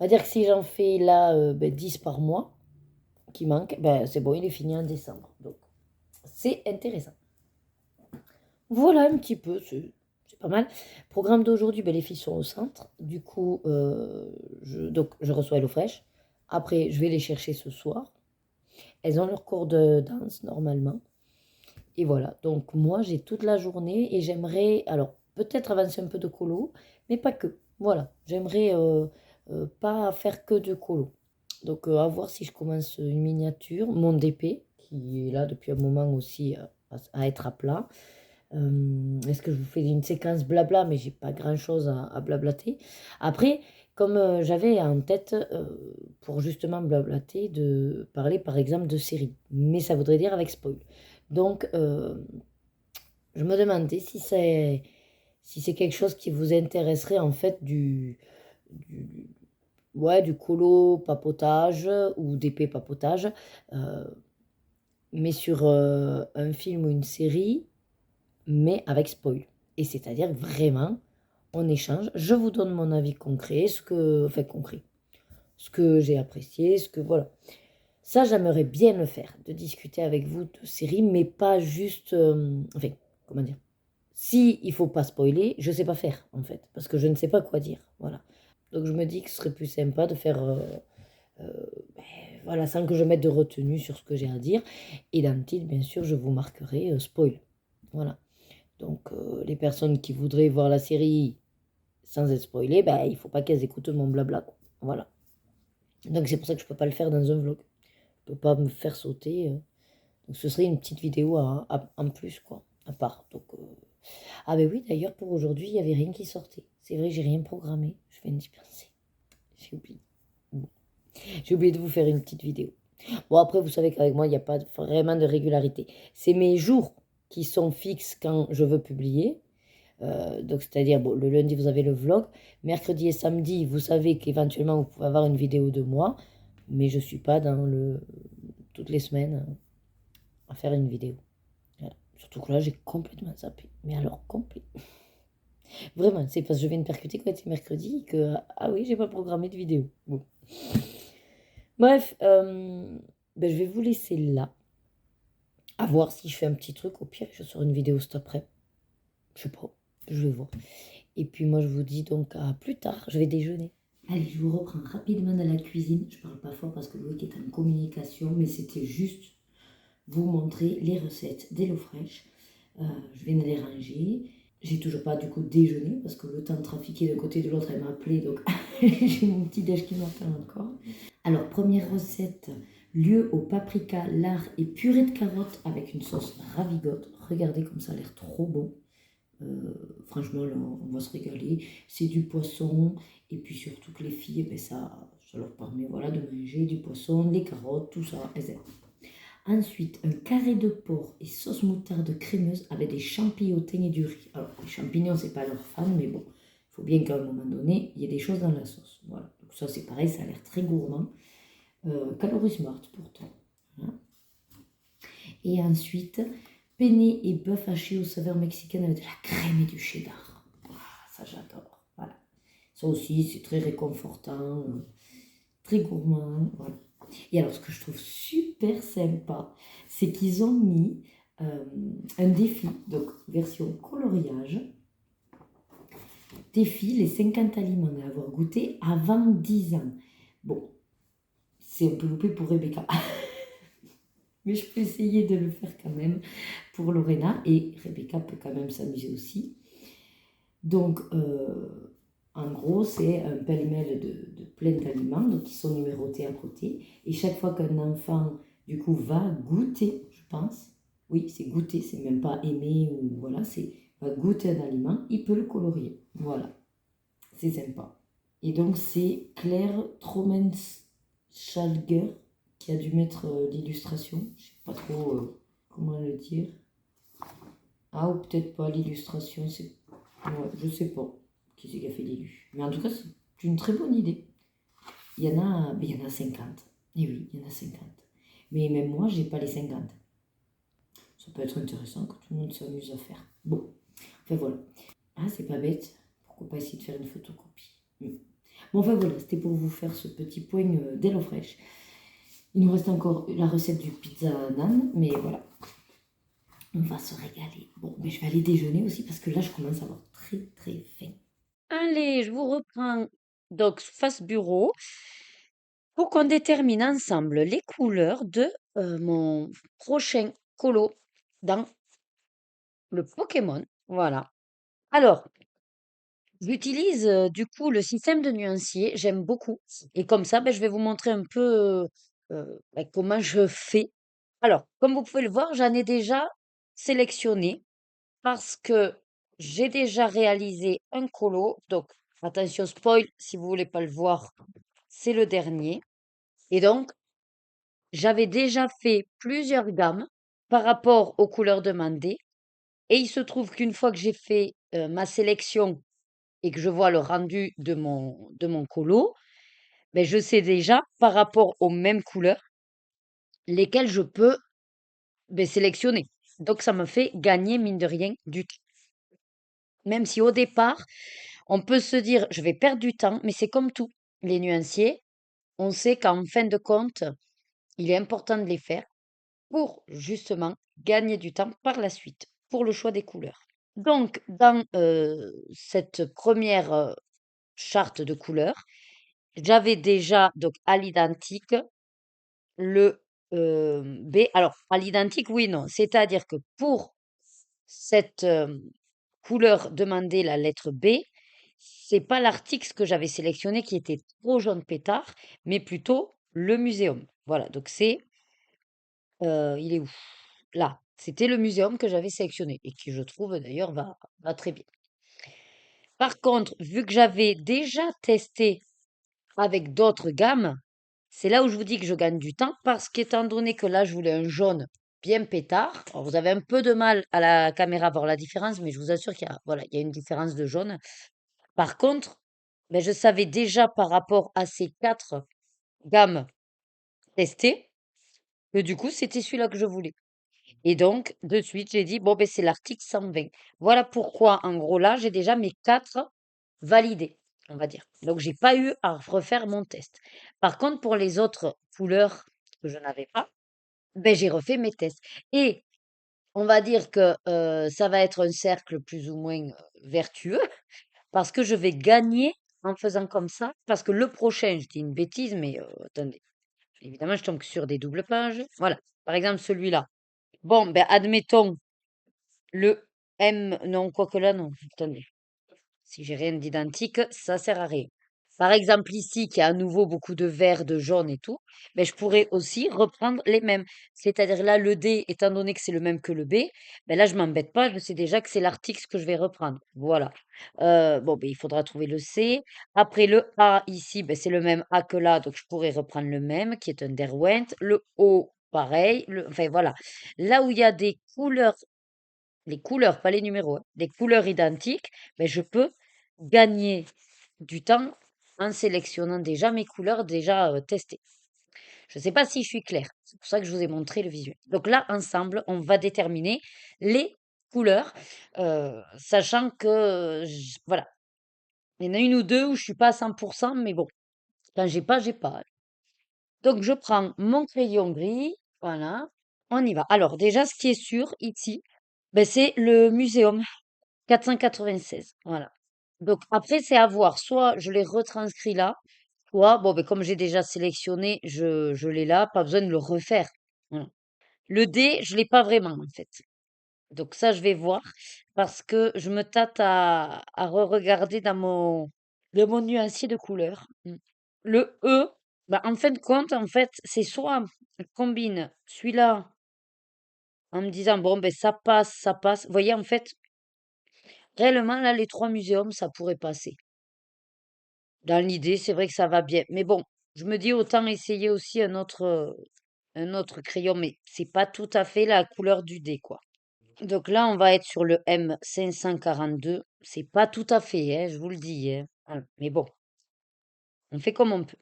va dire que si j'en fais là 10 par mois, qui manquent, ben, c'est bon, il est fini en décembre. Donc, c'est intéressant. Voilà un petit peu, c'est pas mal. Programme d'aujourd'hui, ben, les filles sont au centre. Du coup, donc, je reçois l'eau fraîche. Après, je vais les chercher ce soir. Elles ont leur cours de danse normalement. Et voilà, donc moi j'ai toute la journée et j'aimerais, alors peut-être avancer un peu de colo, mais pas que. Voilà, j'aimerais pas faire que de colo. Donc à voir si je commence une miniature, mon DP, qui est là depuis un moment aussi à être à plat. Est-ce que je vous fais une séquence blabla, mais j'ai pas grand-chose à blablater. Après, comme j'avais en tête, pour justement blablater, de parler par exemple de séries, mais ça voudrait dire avec spoil. Donc, je me demandais si c'est quelque chose qui vous intéresserait en fait du, ouais, du colo papotage ou d'épée papotage, euh, mais sur un film ou une série, mais avec spoil. Et c'est-à-dire vraiment, on échange, je vous donne mon avis concret, enfin concret, ce que j'ai apprécié, ce que, voilà. Ça, j'aimerais bien le faire, de discuter avec vous de séries, mais pas juste, enfin, comment dire, si il faut pas spoiler, je sais pas faire en fait, parce que je ne sais pas quoi dire, voilà. Donc je me dis que ce serait plus sympa de faire, euh, ben, voilà, sans que je mette de retenue sur ce que j'ai à dire. Et dans le titre, bien sûr, je vous marquerai spoil, voilà. Donc les personnes qui voudraient voir la série sans être spoilées, ben il faut pas qu'elles écoutent mon blabla, quoi. Voilà. Donc c'est pour ça que je peux pas le faire dans un vlog. Je peux pas me faire sauter. Donc ce serait une petite vidéo en plus, quoi, à part. Donc ah ben oui, d'ailleurs, pour aujourd'hui, il n'y avait rien qui sortait. C'est vrai, j'ai rien programmé. Je viens d'y penser. J'ai oublié. Bon. J'ai oublié de vous faire une petite vidéo. Bon, après, vous savez qu'avec moi, il n'y a pas vraiment de régularité. C'est mes jours qui sont fixes quand je veux publier. Donc, c'est-à-dire, bon, le lundi, vous avez le vlog. Mercredi et samedi, vous savez qu'éventuellement, vous pouvez avoir une vidéo de moi. Mais je ne suis pas dans toutes les semaines à faire une vidéo. Voilà. Surtout que là, j'ai complètement zappé. Mais alors, complet. Vraiment, c'est parce que je viens de percuter quand c'est mercredi que, ah oui, j'ai pas programmé de vidéo. Bon. Bref, ben, je vais vous laisser là. À voir si je fais un petit truc. Au pire, je sors une vidéo cet après. Je sais pas. Je vais voir. Et puis moi, je vous dis donc à plus tard. Je vais déjeuner. Allez, je vous reprends rapidement dans la cuisine. Je parle pas fort parce que Loïc est en communication, mais c'était juste vous montrer les recettes des lots fraîches. Je viens de les ranger. J'ai toujours pas du coup déjeuné parce que le temps de trafiquer d'un côté et de l'autre, elle m'a appelé, donc j'ai mon petit déj qui m'appelle encore. Alors, première recette, lieu au paprika, lard et purée de carottes avec une sauce ravigote. Regardez comme ça a l'air trop bon. Franchement, là, on va se régaler. C'est du poisson et puis surtout que les filles, ben ça leur permet voilà, de manger du poisson, les carottes, tout ça, elles aiment. Ensuite, un carré de porc et sauce moutarde crémeuse avec des champignons et du riz. Alors, les champignons, c'est pas leur fan, mais bon, il faut bien qu'à un moment donné, il y ait des choses dans la sauce. Voilà. Donc ça, c'est pareil, ça a l'air très gourmand. Calories smart pourtant. Voilà. Et ensuite, penne et bœuf haché aux saveurs mexicaines avec de la crème et du cheddar. Ah, ça, j'adore. Voilà. Ça aussi, c'est très réconfortant, très gourmand. Voilà. Et alors, ce que je trouve super sympa, c'est qu'ils ont mis un défi, donc version coloriage. Défi les 50 aliments à avoir goûté avant 10 ans. Bon, c'est un peu loupé pour Rebecca. Mais je peux essayer de le faire quand même pour Lorena. Et Rebecca peut quand même s'amuser aussi. Donc, en gros, c'est un pêle-mêle de plein d'aliments donc qui sont numérotés à côté. Et chaque fois qu'un enfant, du coup, va goûter, je pense, oui, c'est goûter, c'est même pas aimer ou voilà, c'est va goûter un aliment, il peut le colorier. Voilà, c'est sympa. Et donc, c'est Claire Trommenschalger qui a dû mettre l'illustration. Je sais pas trop comment le dire. Ah, ou peut-être pas l'illustration, c'est. Ouais, je sais pas qui c'est qui a fait l'élu. Mais en tout cas, c'est une très bonne idée. Il y en a 50. Et oui, il y en a 50. Mais même moi, j'ai pas les 50. Ça peut être intéressant que tout le monde s'amuse à faire. Bon, enfin voilà. Ah, c'est pas bête. Pourquoi pas essayer de faire une photocopie. Bon, enfin voilà, c'était pour vous faire ce petit point d'HelloFresh. Il nous reste encore la recette du pizza nan, mais voilà. On va se régaler. Bon, mais je vais aller déjeuner aussi parce que là, je commence à avoir très très faim. Allez, je vous reprends donc face bureau pour qu'on détermine ensemble les couleurs de mon prochain colo dans le Pokémon. Voilà. Alors, j'utilise du coup le système de nuancier, j'aime beaucoup. Et comme ça, ben, je vais vous montrer un peu ben, comment je fais. Alors, comme vous pouvez le voir, j'en ai déjà sélectionné parce que j'ai déjà réalisé un colo. Donc, attention spoil, si vous voulez pas le voir, c'est le dernier. Et donc, j'avais déjà fait plusieurs gammes par rapport aux couleurs demandées. Et il se trouve qu'une fois que j'ai fait ma sélection et que je vois le rendu de mon colo, ben, je sais déjà par rapport aux mêmes couleurs lesquelles je peux ben, sélectionner. Donc, ça me fait gagner, mine de rien, du temps. Même si au départ, on peut se dire, je vais perdre du temps, mais c'est comme tout. Les nuanciers, on sait qu'en fin de compte, il est important de les faire pour justement gagner du temps par la suite, pour le choix des couleurs. Donc, dans cette première charte de couleurs, j'avais déjà donc à l'identique le B. Alors, à l'identique, oui, non. C'est-à-dire que pour cette couleur demandée, la lettre B, c'est pas l'article que j'avais sélectionné qui était trop jaune pétard, mais plutôt le muséum. Voilà, donc c'est, il est où? Là, c'était le muséum que j'avais sélectionné et qui, je trouve d'ailleurs, va très bien. Par contre, vu que j'avais déjà testé avec d'autres gammes, c'est là où je vous dis que je gagne du temps parce qu'étant donné que là, je voulais un jaune bien pétard, alors vous avez un peu de mal à la caméra à voir la différence, mais je vous assure qu'il y a, voilà, il y a une différence de jaune. Par contre, ben, je savais déjà par rapport à ces quatre gammes testées que du coup, c'était celui-là que je voulais. Et donc, de suite, j'ai dit, bon, ben, c'est l'article 120. Voilà pourquoi, en gros, là, j'ai déjà mes quatre validés, on va dire. Donc, j'ai pas eu à refaire mon test. Par contre, pour les autres couleurs que je n'avais pas, ben, j'ai refait mes tests. Et on va dire que ça va être un cercle plus ou moins vertueux parce que je vais gagner en faisant comme ça. Parce que le prochain, je dis une bêtise, mais attendez, évidemment, je tombe sur des doubles pages. Voilà, par exemple, celui-là. Bon, ben, admettons le M, non, quoique là, non, attendez. Si j'ai rien d'identique, ça sert à rien. Par exemple, ici, qui a à nouveau beaucoup de vert, de jaune et tout, mais je pourrais aussi reprendre les mêmes. C'est-à-dire là, le D, étant donné que c'est le même que le B, ben là, je m'embête pas, je sais déjà que c'est l'article que je vais reprendre. Voilà. Bon, ben, il faudra trouver le C. Après, le A, ici, ben, c'est le même A que là, donc je pourrais reprendre le même, qui est un Derwent. Le O, pareil. Enfin, voilà. Là où il y a des couleurs, les couleurs, pas les numéros, hein, des couleurs identiques, ben, je peux gagner du temps en sélectionnant déjà mes couleurs déjà testées. Je ne sais pas si je suis claire. C'est pour ça que je vous ai montré le visuel. Donc là, ensemble, on va déterminer les couleurs, sachant que, voilà, il y en a une ou deux où je suis pas à 100%, mais bon, quand j'ai pas, j'ai pas. Donc je prends mon crayon gris, voilà, On y va. Alors, déjà, ce qui est sûr ici, ben, c'est le muséum 496. Voilà. Donc, après, c'est à voir. Soit je les retranscris là, soit, bon, ben, comme j'ai déjà sélectionné, je l'ai là, pas besoin de le refaire. Voilà. Le D, je l'ai pas vraiment, en fait. Donc, ça, je vais voir parce que je me tâte à re-regarder dans mon nuancier de couleurs. Le E, bah, en fin de compte, en fait, c'est soit je combine celui-là en me disant, bon, ben ça passe, ça passe. Vous voyez, en fait, réellement, là, les trois muséums, ça pourrait passer. Dans l'idée, c'est vrai que ça va bien. Mais bon, je me dis autant essayer aussi un autre crayon, mais c'est pas tout à fait la couleur du dé, quoi. Donc là, on va être sur le M542. C'est pas tout à fait, hein, je vous le dis, hein. Voilà. Mais bon, on fait comme on peut.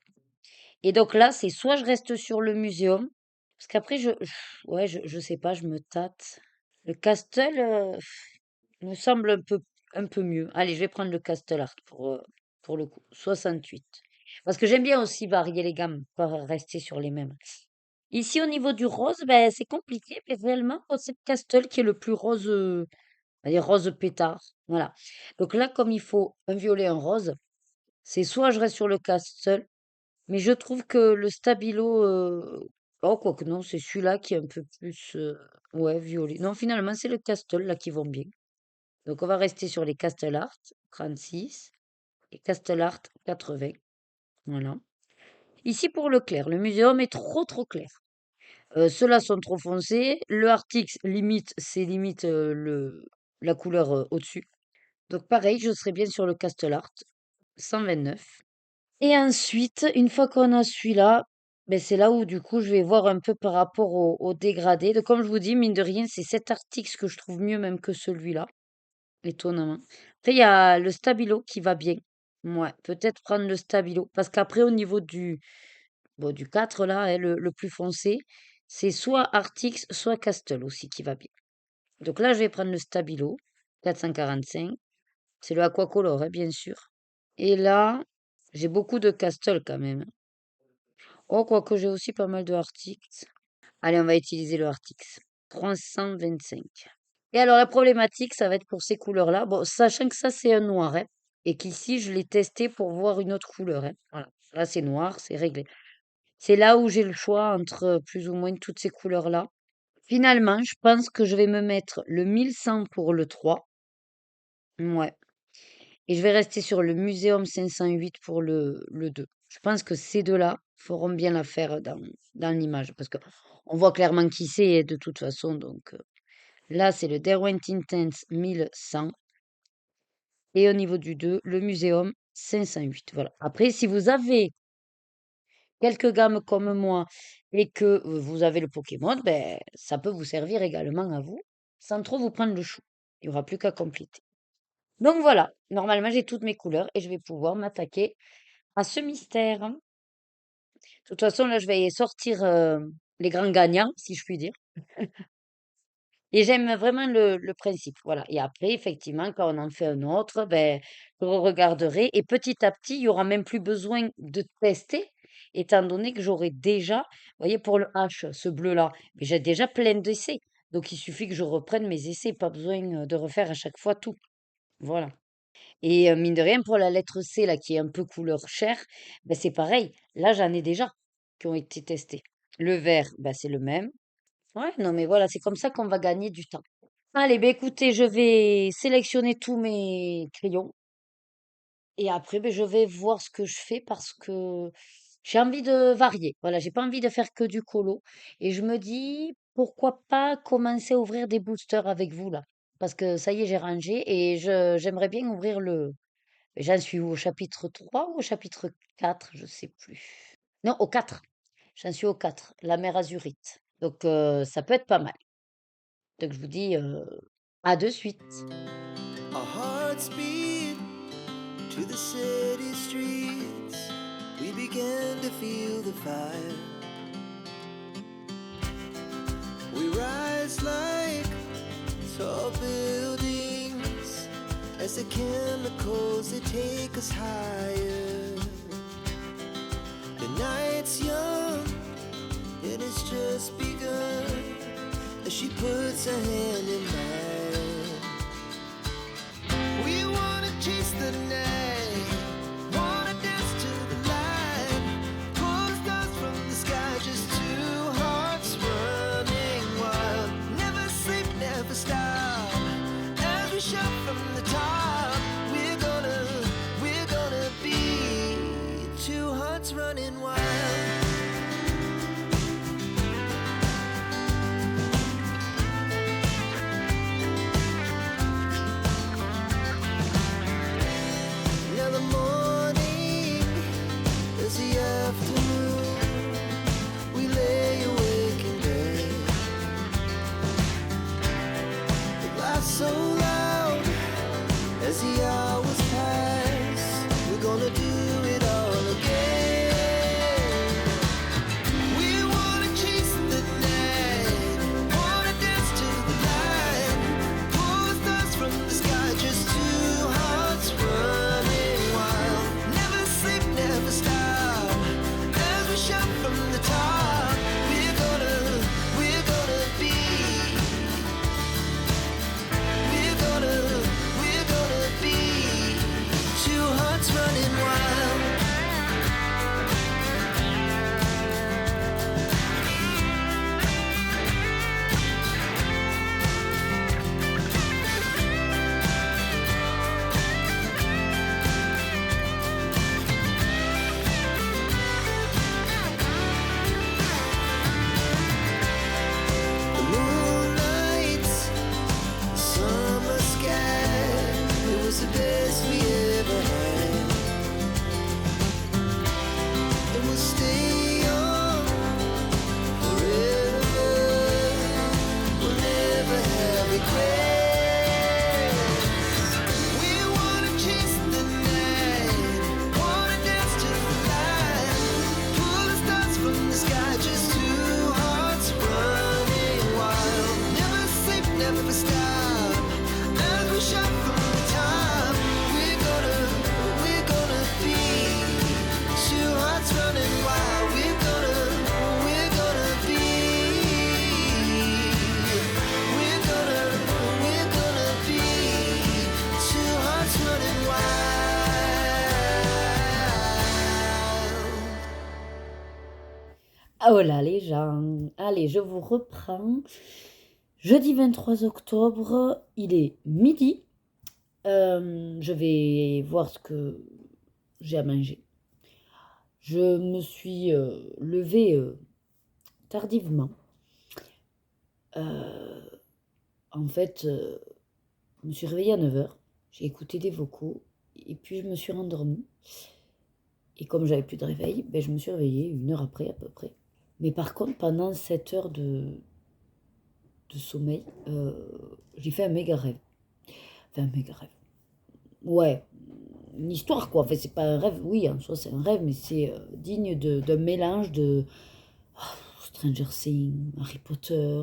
Et donc là, c'est soit je reste sur le muséum, parce qu'après, ouais, je sais pas, je me tâte. Le Castle me semble un peu mieux. Allez, je vais prendre le Castle Art pour le coup. 68. Parce que j'aime bien aussi varier les gammes, pas rester sur les mêmes. Ici, au niveau du rose, ben, c'est compliqué, mais réellement, oh, c'est le Castle qui est le plus rose, on va dire rose pétard. Voilà. Donc là, comme il faut un violet, un rose, c'est soit je reste sur le Castle, mais je trouve que le stabilo, oh, quoique non, c'est celui-là qui est un peu plus, ouais, violet. Non, finalement, c'est le Castle, là, qui vont bien. Donc, on va rester sur les Castle Art 36 et Castle Art 80. Voilà. Ici, pour le clair, le muséum est trop clair. Ceux-là sont trop foncés. Le Artix, limite, c'est limite la couleur au-dessus. Donc, pareil, je serai bien sur le Castle Art 129. Et ensuite, une fois qu'on a celui-là, ben c'est là où du coup je vais voir un peu par rapport au dégradé. Donc, comme je vous dis, mine de rien, c'est cet article que je trouve mieux même que celui-là, étonnamment. Après, il y a le stabilo qui va bien. Ouais, peut-être prendre le stabilo. Parce qu'après, au niveau bon, du 4 là, hein, le plus foncé, c'est soit Artix, soit Castle aussi qui va bien. Donc là, je vais prendre le stabilo, 445. C'est le aquacolor, hein, bien sûr. Et là, j'ai beaucoup de Castle quand même. Oh, quoique j'ai aussi pas mal de Artix. Allez, on va utiliser le Artix. 325. Et alors, la problématique, ça va être pour ces couleurs-là. Bon, sachant que ça, c'est un noir, hein, et qu'ici, je l'ai testé pour voir une autre couleur, hein. Voilà. Là, c'est noir, c'est réglé. C'est là où j'ai le choix entre plus ou moins toutes ces couleurs-là. Finalement, je pense que je vais me mettre le 1100 pour le 3. Ouais. Et je vais rester sur le Muséum 508 pour le 2. Je pense que ces deux-là feront bien l'affaire dans l'image. Parce que on voit clairement qui c'est de toute façon. Donc là, c'est le Derwent Intense 1100. Et au niveau du 2, le Muséum 508. Voilà. Après, si vous avez quelques gammes comme moi et que vous avez le Pokémon, ben, ça peut vous servir également à vous, sans trop vous prendre le chou. Il n'y aura plus qu'à compléter. Donc voilà, normalement j'ai toutes mes couleurs et je vais pouvoir m'attaquer à ce mystère. De toute façon, là, je vais sortir les grands gagnants, si je puis dire. Et j'aime vraiment le principe. Voilà. Et après, effectivement, quand on en fait un autre, ben, je regarderai. Et petit à petit, il n'y aura même plus besoin de tester, étant donné que j'aurai déjà, vous voyez, pour le H, ce bleu-là, mais j'ai déjà plein d'essais. Donc, il suffit que je reprenne mes essais, pas besoin de refaire à chaque fois tout. Voilà. Et mine de rien, pour la lettre C, là, qui est un peu couleur chair, ben, c'est pareil. Là, j'en ai déjà qui ont été testés. Le vert, ben, c'est le même. Ouais, non, mais voilà, c'est comme ça qu'on va gagner du temps. Allez, ben, écoutez, je vais sélectionner tous mes crayons et après, ben, je vais voir ce que je fais parce que j'ai envie de varier. Voilà, j'ai pas envie de faire que du colo. Et je me dis, pourquoi pas commencer à ouvrir des boosters avec vous, là? Parce que ça y est, j'ai rangé et j'aimerais bien ouvrir j'en suis où? Au chapitre 3 ou au chapitre 4? Je sais plus. Non, au 4. J'en suis au 4. La mer Azurite. Donc, ça peut être pas mal. Donc, je vous dis à de suite. Our hearts beat to the city streets. We began to feel the fire. We rise like tall buildings as the chemicals they take us higher. The night's young, it has just begun. she puts her hand in mine. We wanna chase the night, wanna dance to the light, pull the stars from the sky, just two hearts running wild. Never sleep, never stop, as we shout from the top. We're gonna be two hearts running wild. Now the morning is the afternoon. We lay awake in bed. The laughs so loud as the hours pass. We're gonna do it all again. We wanna chase the night, wanna dance to the light, pull the stars from the sky, just two hearts running wild. Never sleep, never stop, as we shout from the top. We're gonna be, we're gonna be two hearts running wild. The moonlight, summer sky, it was the best we ever had. And we'll stay young forever. We'll never have regrets. We wanna chase the night, wanna dance to the light, pull the stars from the sky, just two hearts running wild. Never sleep, never stop, as we shout from the top. We're gonna be two hearts running wild. We're gonna be, we're gonna be two hearts running wild. Oh là les gens, allez je vous reprends. Jeudi 23 octobre, il est midi. Je vais voir ce que j'ai à manger. Je me suis levée tardivement. En fait, je me suis réveillée à 9h. J'ai écouté des vocaux et puis je me suis rendormie. Et comme j'avais plus de réveil, je me suis réveillée 1 heure après à peu près. Mais par contre, pendant 7 heures de sommeil, j'ai fait un méga rêve. Enfin, un méga rêve. Ouais, une histoire quoi. Enfin, c'est pas un rêve, oui, en soi c'est un rêve, mais c'est digne d'un mélange de Stranger Things, Harry Potter,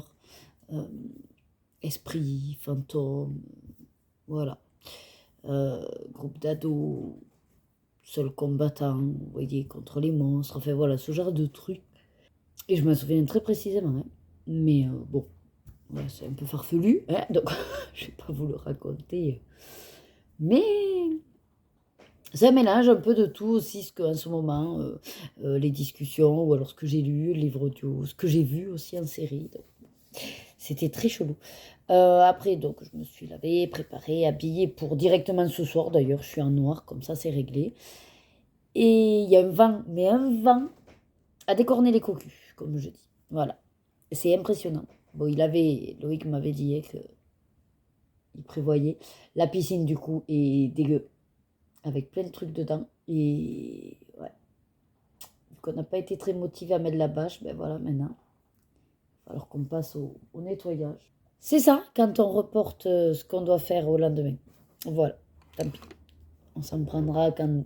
Esprit, Fantôme, voilà. Groupe d'ados, seul combattant, vous voyez, contre les monstres, enfin voilà, ce genre de truc. Et je me souviens très précisément, hein. Mais bon, voilà, c'est un peu farfelu, hein, donc je vais pas vous le raconter. Mais c'est un mélange un peu de tout aussi, ce qu'en ce moment, les discussions, ou alors ce que j'ai lu, le livre audio, ce que j'ai vu aussi en série. Donc, c'était très chelou. Après, donc, je me suis lavée, préparée, habillée pour directement ce soir. D'ailleurs, je suis en noir, comme ça, c'est réglé. Et il y a un vent, mais un vent à décorner les cocus, comme je dis. Voilà. C'est impressionnant. Bon, Loïc m'avait dit qu'il prévoyait. La piscine, du coup, est dégueu, avec plein de trucs dedans. Et ouais, vu qu'on n'a pas été très motivé à mettre la bâche, voilà, maintenant, il va falloir qu'on passe au nettoyage. C'est ça, quand on reporte ce qu'on doit faire au lendemain. Voilà, tant pis. On s'en prendra quand...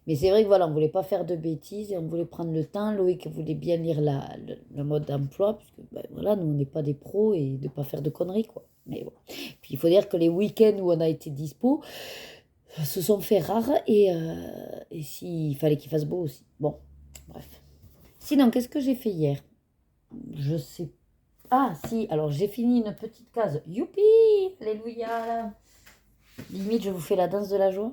Mais c'est vrai que voilà, on ne voulait pas faire de bêtises et on voulait prendre le temps. Loïc voulait bien lire le mode d'emploi, parce que voilà, nous on n'est pas des pros et de ne pas faire de conneries, quoi. Mais bon. Puis il faut dire que les week-ends où on a été dispo se sont fait rares et s'il fallait qu'il fasse beau aussi. Bon, bref. Sinon, qu'est-ce que j'ai fait hier? Je sais Ah, si, alors j'ai fini une petite case. Youpi! Alléluia! Limite, je vous fais la danse de la joie.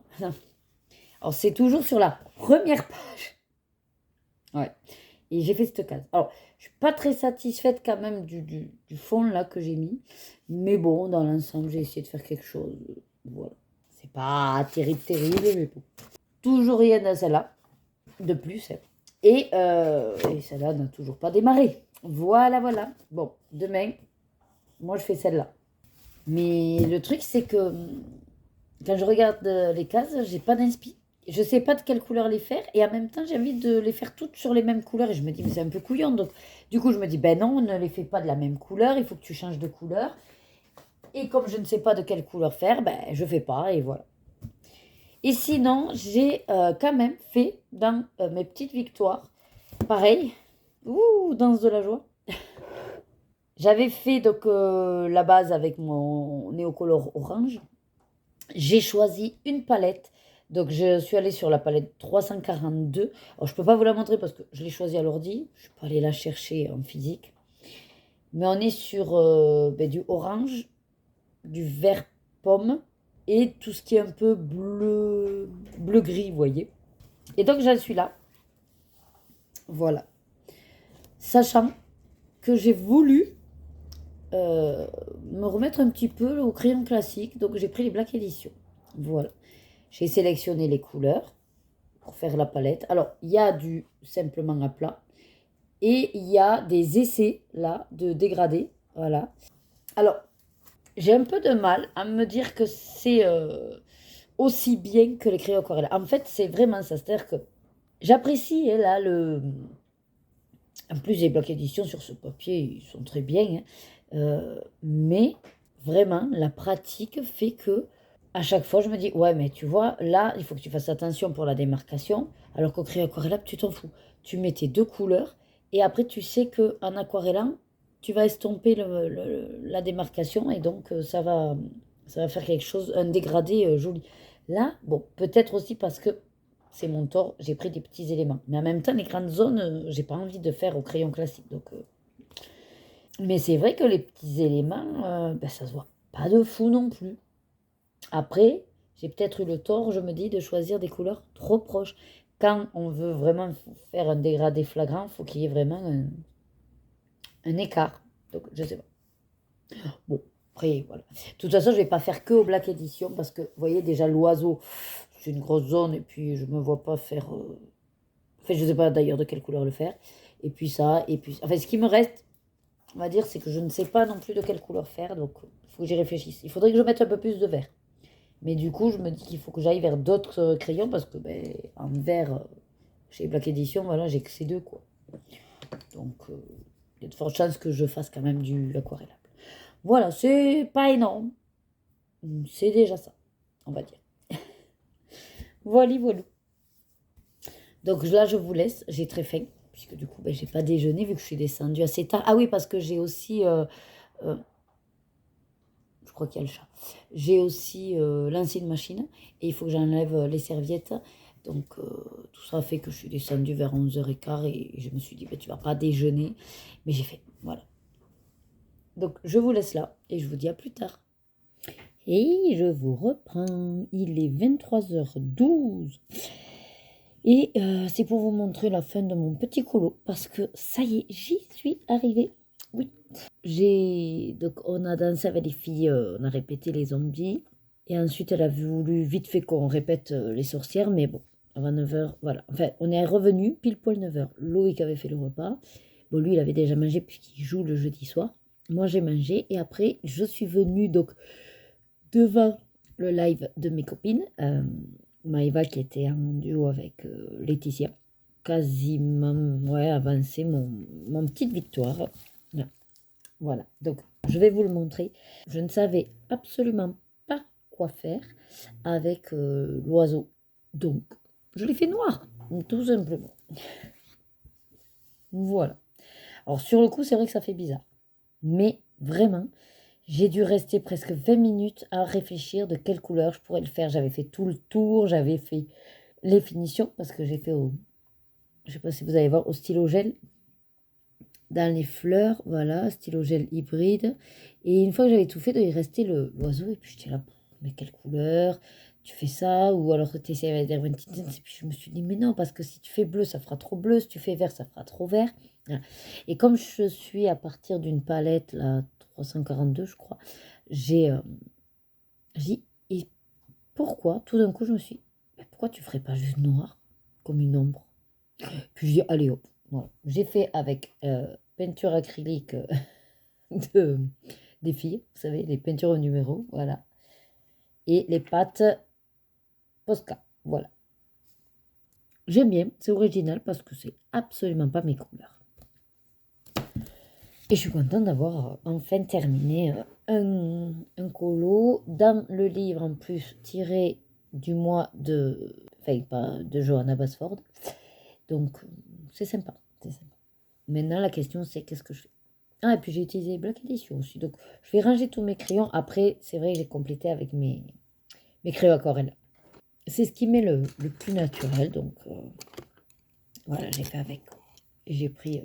Alors, c'est toujours sur la première page. Ouais. Et j'ai fait cette case. Alors, je suis pas très satisfaite quand même du fond là que j'ai mis. Mais bon, dans l'ensemble, j'ai essayé de faire quelque chose. Voilà. C'est pas terrible, terrible, mais bon. Toujours rien dans celle-là. De plus. Hein. Et celle-là n'a toujours pas démarré. Voilà, voilà. Bon, demain, moi, je fais celle-là. Mais le truc, c'est que quand je regarde les cases, j'ai pas d'inspi. Je sais pas de quelle couleur les faire. Et en même temps, j'ai envie de les faire toutes sur les mêmes couleurs. Et je me dis, mais c'est un peu couillon. Donc, du coup, je me dis, ben non, ne les fais pas de la même couleur. Il faut que tu changes de couleur. Et comme je ne sais pas de quelle couleur faire, ben je fais pas. Et voilà. Et sinon, j'ai quand même fait dans mes petites victoires, pareil, danse de la joie. J'avais fait donc la base avec mon néocolore orange. J'ai choisi une palette. Donc je suis allée sur la palette 342. Alors je peux pas vous la montrer parce que je l'ai choisie à l'ordi. Je suis pas allée la chercher en physique. Mais on est sur du orange, du vert pomme et tout ce qui est un peu bleu-gris, vous voyez. Et donc j'en suis là. Voilà. Sachant que j'ai voulu me remettre un petit peu au crayon classique. Donc j'ai pris les Black Edition. Voilà. J'ai sélectionné les couleurs pour faire la palette. Alors, il y a du simplement à plat. Et il y a des essais, là, de dégradés. Voilà. Alors, j'ai un peu de mal à me dire que c'est aussi bien que les crayons aquarelles. En fait, c'est vraiment ça. C'est-à-dire que j'apprécie, hein, là, le... En plus, les blocs édition sur ce papier, ils sont très bien. Hein. Mais, vraiment, la pratique fait que à chaque fois, je me dis, ouais, mais tu vois, là, il faut que tu fasses attention pour la démarcation, alors qu'au crayon aquarellable, tu t'en fous. Tu mets tes deux couleurs, et après, tu sais qu'en aquarellant, tu vas estomper la démarcation, et donc ça va faire quelque chose, un dégradé joli. Là, bon, peut-être aussi parce que c'est mon tort, j'ai pris des petits éléments. Mais en même temps, les grandes zones, j'ai pas envie de faire au crayon classique. Donc, mais c'est vrai que les petits éléments, ça se voit pas de fou non plus. Après, j'ai peut-être eu le tort, je me dis, de choisir des couleurs trop proches. Quand on veut vraiment faire un dégradé flagrant, il faut qu'il y ait vraiment un écart. Donc, je sais pas. Bon, après, voilà. De toute façon, je vais pas faire que au Black Edition parce que, vous voyez, déjà, l'oiseau, c'est une grosse zone et puis je me vois pas faire... Enfin, je sais pas d'ailleurs de quelle couleur le faire. Et puis ça, et puis... Enfin, ce qui me reste, on va dire, c'est que je ne sais pas non plus de quelle couleur faire. Donc, il faut que j'y réfléchisse. Il faudrait que je mette un peu plus de vert. Mais du coup, je me dis qu'il faut que j'aille vers d'autres crayons parce que en vert, chez Black Edition, voilà, j'ai que ces deux, quoi. Donc, il y a de fortes chances que je fasse quand même du aquarellable. Voilà, c'est pas énorme. C'est déjà ça, on va dire. Voilà, voilà. Donc là, je vous laisse. J'ai très faim, puisque du coup, j'ai pas déjeuné vu que je suis descendue assez tard. Ah oui, parce que j'ai aussi... je crois qu'il y a le chat. J'ai aussi lancé une machine et il faut que j'enlève les serviettes. Donc tout ça fait que je suis descendue vers 11h15 et je me suis dit, tu vas pas déjeuner. Mais j'ai fait, voilà. Donc je vous laisse là et je vous dis à plus tard. Et je vous reprends. Il est 23h12. Et c'est pour vous montrer la fin de mon petit colo parce que ça y est, j'y suis arrivée. Oui. Donc on a dansé avec les filles, on a répété les zombies. Et ensuite, elle a voulu vite fait qu'on répète les sorcières. Mais bon, avant 9h, voilà. Enfin, on est revenu pile poil 9h. Loïc avait fait le repas. Bon, lui, il avait déjà mangé puisqu'il joue le jeudi soir. Moi, j'ai mangé. Et après, je suis venue donc devant le live de mes copines. Maëva qui était en duo avec Laetitia. Quasiment, ouais, avancé mon petite victoire. Voilà, donc je vais vous le montrer. Je ne savais absolument pas quoi faire avec l'oiseau. Donc, je l'ai fait noir, tout simplement. Voilà. Alors, sur le coup, c'est vrai que ça fait bizarre. Mais vraiment, j'ai dû rester presque 20 minutes à réfléchir de quelle couleur je pourrais le faire. J'avais fait tout le tour, j'avais fait les finitions, parce que j'ai fait je ne sais pas si vous allez voir, au stylo gel. dans les fleurs, voilà, stylo gel hybride. Et une fois que j'avais tout fait, il restait l'oiseau. Et puis j'étais là, mais quelle couleur? Tu fais ça? Ou alors tu essaies avec des tintes. Et puis je me suis dit, mais non, parce que si tu fais bleu, ça fera trop bleu. Si tu fais vert, ça fera trop vert. Voilà. Et comme je suis à partir d'une palette, là, 342, je crois, j'ai dit, et pourquoi, tout d'un coup, je me suis dit, mais pourquoi tu ferais pas juste noir, comme une ombre? Puis je dis, allez hop, voilà. J'ai fait avec peinture acrylique de, des filles, vous savez, les peintures au numéro, voilà. Et les pâtes Posca, voilà. J'aime bien, c'est original parce que c'est absolument pas mes couleurs. Et je suis contente d'avoir enfin terminé un colo dans le livre en plus tiré du mois de, enfin pas de Johanna Basford. Donc c'est sympa, c'est sympa. Maintenant la question c'est qu'est-ce que je fais? Ah et puis j'ai utilisé Black Edition aussi. Donc je vais ranger tous mes crayons. Après c'est vrai que j'ai complété avec mes crayons aquarelle. C'est ce qui m'est le plus naturel. Donc voilà j'ai fait avec. J'ai pris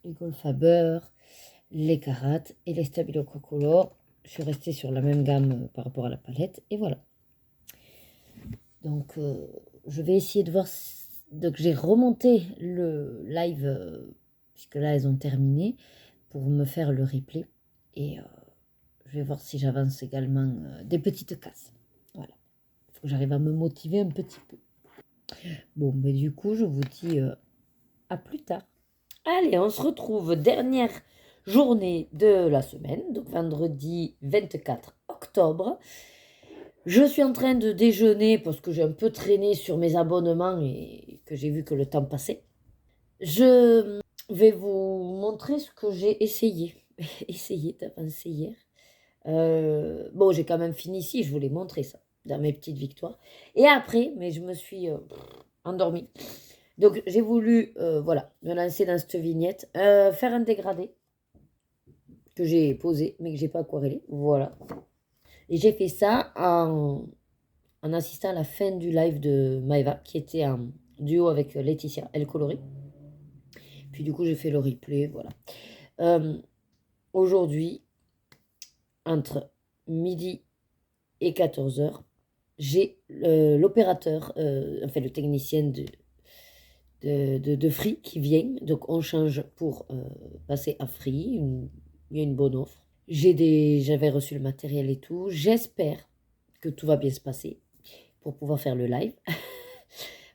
les Goldfaber, les Carat et les Stabilo Cocolor. Je suis restée sur la même gamme par rapport à la palette. Et voilà. Donc, je vais essayer de voir. Donc, j'ai remonté le live, puisque là, elles ont terminé, pour me faire le replay. Et je vais voir si j'avance également des petites cases. Voilà. Il faut que j'arrive à me motiver un petit peu. Bon, mais du coup, je vous dis à plus tard. Allez, on se retrouve dernière journée de la semaine, donc vendredi 24 octobre. Je suis en train de déjeuner parce que j'ai un peu traîné sur mes abonnements et que j'ai vu que le temps passait. Je vais vous montrer ce que j'ai essayé d'avancer hier. Bon, j'ai quand même fini ici, je voulais montrer ça dans mes petites victoires. Et après, mais je me suis endormie. Donc, j'ai voulu, voilà, me lancer dans cette vignette, faire un dégradé que j'ai posé, mais que j'ai pas aquarellé, voilà. Et j'ai fait ça en assistant à la fin du live de Maeva, qui était en duo avec Laetitia, elle colorie. Puis du coup, j'ai fait le replay, voilà. Aujourd'hui, entre midi et 14h, j'ai l'opérateur, enfin le technicien de Free qui vient. Donc on change pour passer à Free. Il y a une bonne offre. J'avais reçu le matériel et tout. J'espère que tout va bien se passer pour pouvoir faire le live.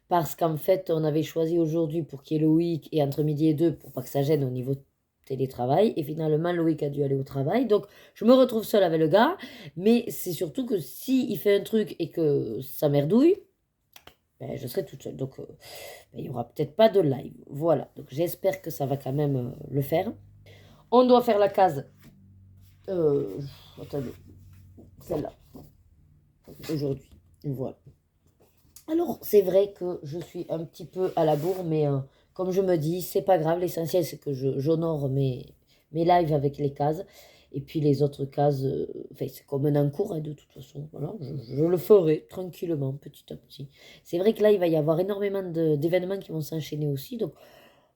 Parce qu'en fait, on avait choisi aujourd'hui pour qu'il y ait Loïc et entre midi et 2 pour pas que ça gêne au niveau télétravail. Et finalement, Loïc a dû aller au travail. Donc, je me retrouve seule avec le gars. Mais c'est surtout que s'il fait un truc et que ça merdouille, ben, je serai toute seule. Donc, ben, il n'y aura peut-être pas de live. Voilà. Donc, j'espère que ça va quand même le faire. On doit faire la case. Attendez. Celle-là. Aujourd'hui. Voilà. Alors, c'est vrai que je suis un petit peu à la bourre, mais comme je me dis, c'est pas grave. L'essentiel, c'est que j'honore mes lives avec les cases. Et puis les autres cases, c'est comme un encours, hein, de toute façon. Voilà, je le ferai tranquillement, petit à petit. C'est vrai que là, il va y avoir énormément d'événements qui vont s'enchaîner aussi. Donc,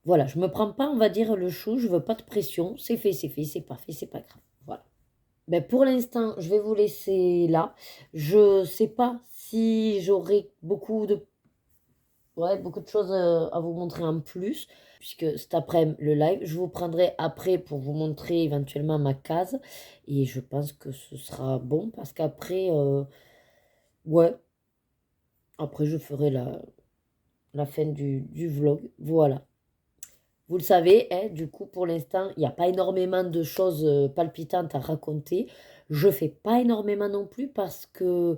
voilà, je me prends pas, on va dire, le chou. Je veux pas de pression. C'est fait, c'est pas fait, c'est pas grave. Voilà. Ben, pour l'instant, je vais vous laisser là. Je sais pas si j'aurai beaucoup de choses à vous montrer en plus, puisque cet après-midi, le live, je vous prendrai après pour vous montrer éventuellement ma case. Et je pense que ce sera bon, parce qu'après, après je ferai la fin du vlog. Voilà. Vous le savez, hein, du coup, pour l'instant, il n'y a pas énormément de choses palpitantes à raconter. Je ne fais pas énormément non plus parce que...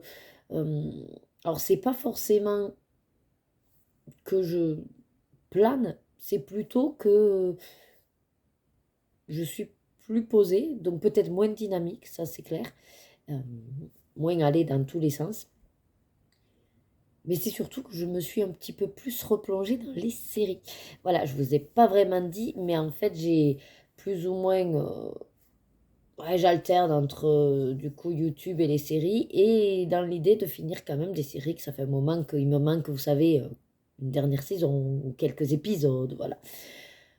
alors, c'est pas forcément que je plane, c'est plutôt que je suis plus posée, donc peut-être moins dynamique, ça c'est clair. Moins aller dans tous les sens. Mais c'est surtout que je me suis un petit peu plus replongée dans les séries. Voilà, je vous ai pas vraiment dit, mais en fait, j'ai plus ou moins... j'alterne entre, du coup, YouTube et les séries. Et dans l'idée de finir quand même des séries, que ça fait un moment qu'il me manque, vous savez, une dernière saison ou quelques épisodes, voilà.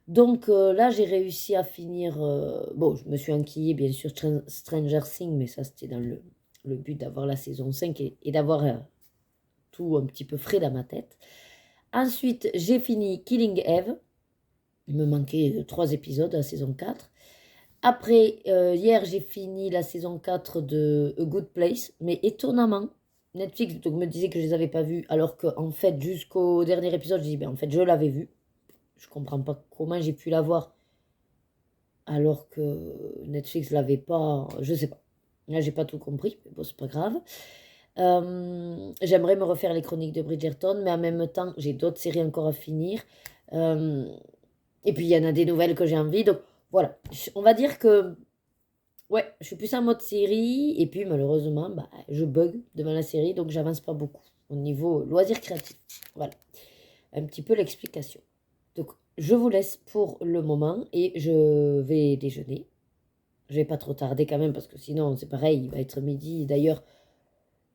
Donc là, j'ai réussi à finir. Bon, je me suis enquillée, bien sûr, Stranger Things, mais ça, c'était dans le but d'avoir la saison 5 et d'avoir tout un petit peu frais dans ma tête. Ensuite, j'ai fini Killing Eve. Il me manquait 3 épisodes à la saison 4. Après, hier, j'ai fini la saison 4 de A Good Place, mais étonnamment, Netflix donc, me disait que je les avais pas vus, alors qu'en fait, jusqu'au dernier épisode, je dis, ben, en fait, je l'avais vu. Je comprends pas comment j'ai pu la voir, alors que Netflix l'avait pas, je sais pas. Là, j'ai pas tout compris, mais bon, c'est pas grave. J'aimerais me refaire les chroniques de Bridgerton, mais en même temps, j'ai d'autres séries encore à finir. Euh, et puis, il y en a des nouvelles que j'ai envie, donc voilà. On va dire que ouais, je suis plus en mode série, et puis malheureusement, bah, je bug devant la série, donc j'avance pas beaucoup au niveau loisir créatif. Voilà, un petit peu l'explication. Donc, je vous laisse pour le moment, et je vais déjeuner. Je vais pas trop tarder quand même, parce que sinon, c'est pareil, il va être midi. D'ailleurs,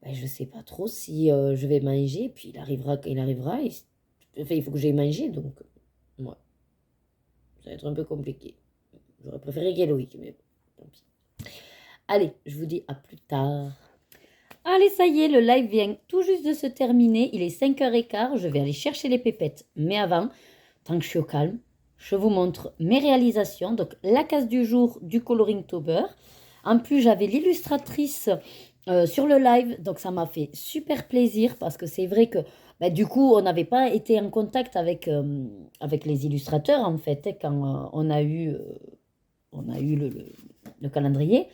bah, je sais pas trop si je vais manger, puis il arrivera quand il arrivera, enfin, il faut que j'aille manger, donc, ouais, ça va être un peu compliqué. J'aurais préféré qu'Héloïque, mais bon, tant pis. Allez, je vous dis à plus tard. Allez, ça y est, le live vient tout juste de se terminer. Il est 5h15, je vais aller chercher les pépettes. Mais avant, tant que je suis au calme, je vous montre mes réalisations. Donc, la case du jour du Coloring Tober. En plus, j'avais l'illustratrice sur le live, donc ça m'a fait super plaisir parce que c'est vrai que bah, du coup, on n'avait pas été en contact avec les illustrateurs en fait, hein, quand on a eu le calendrier.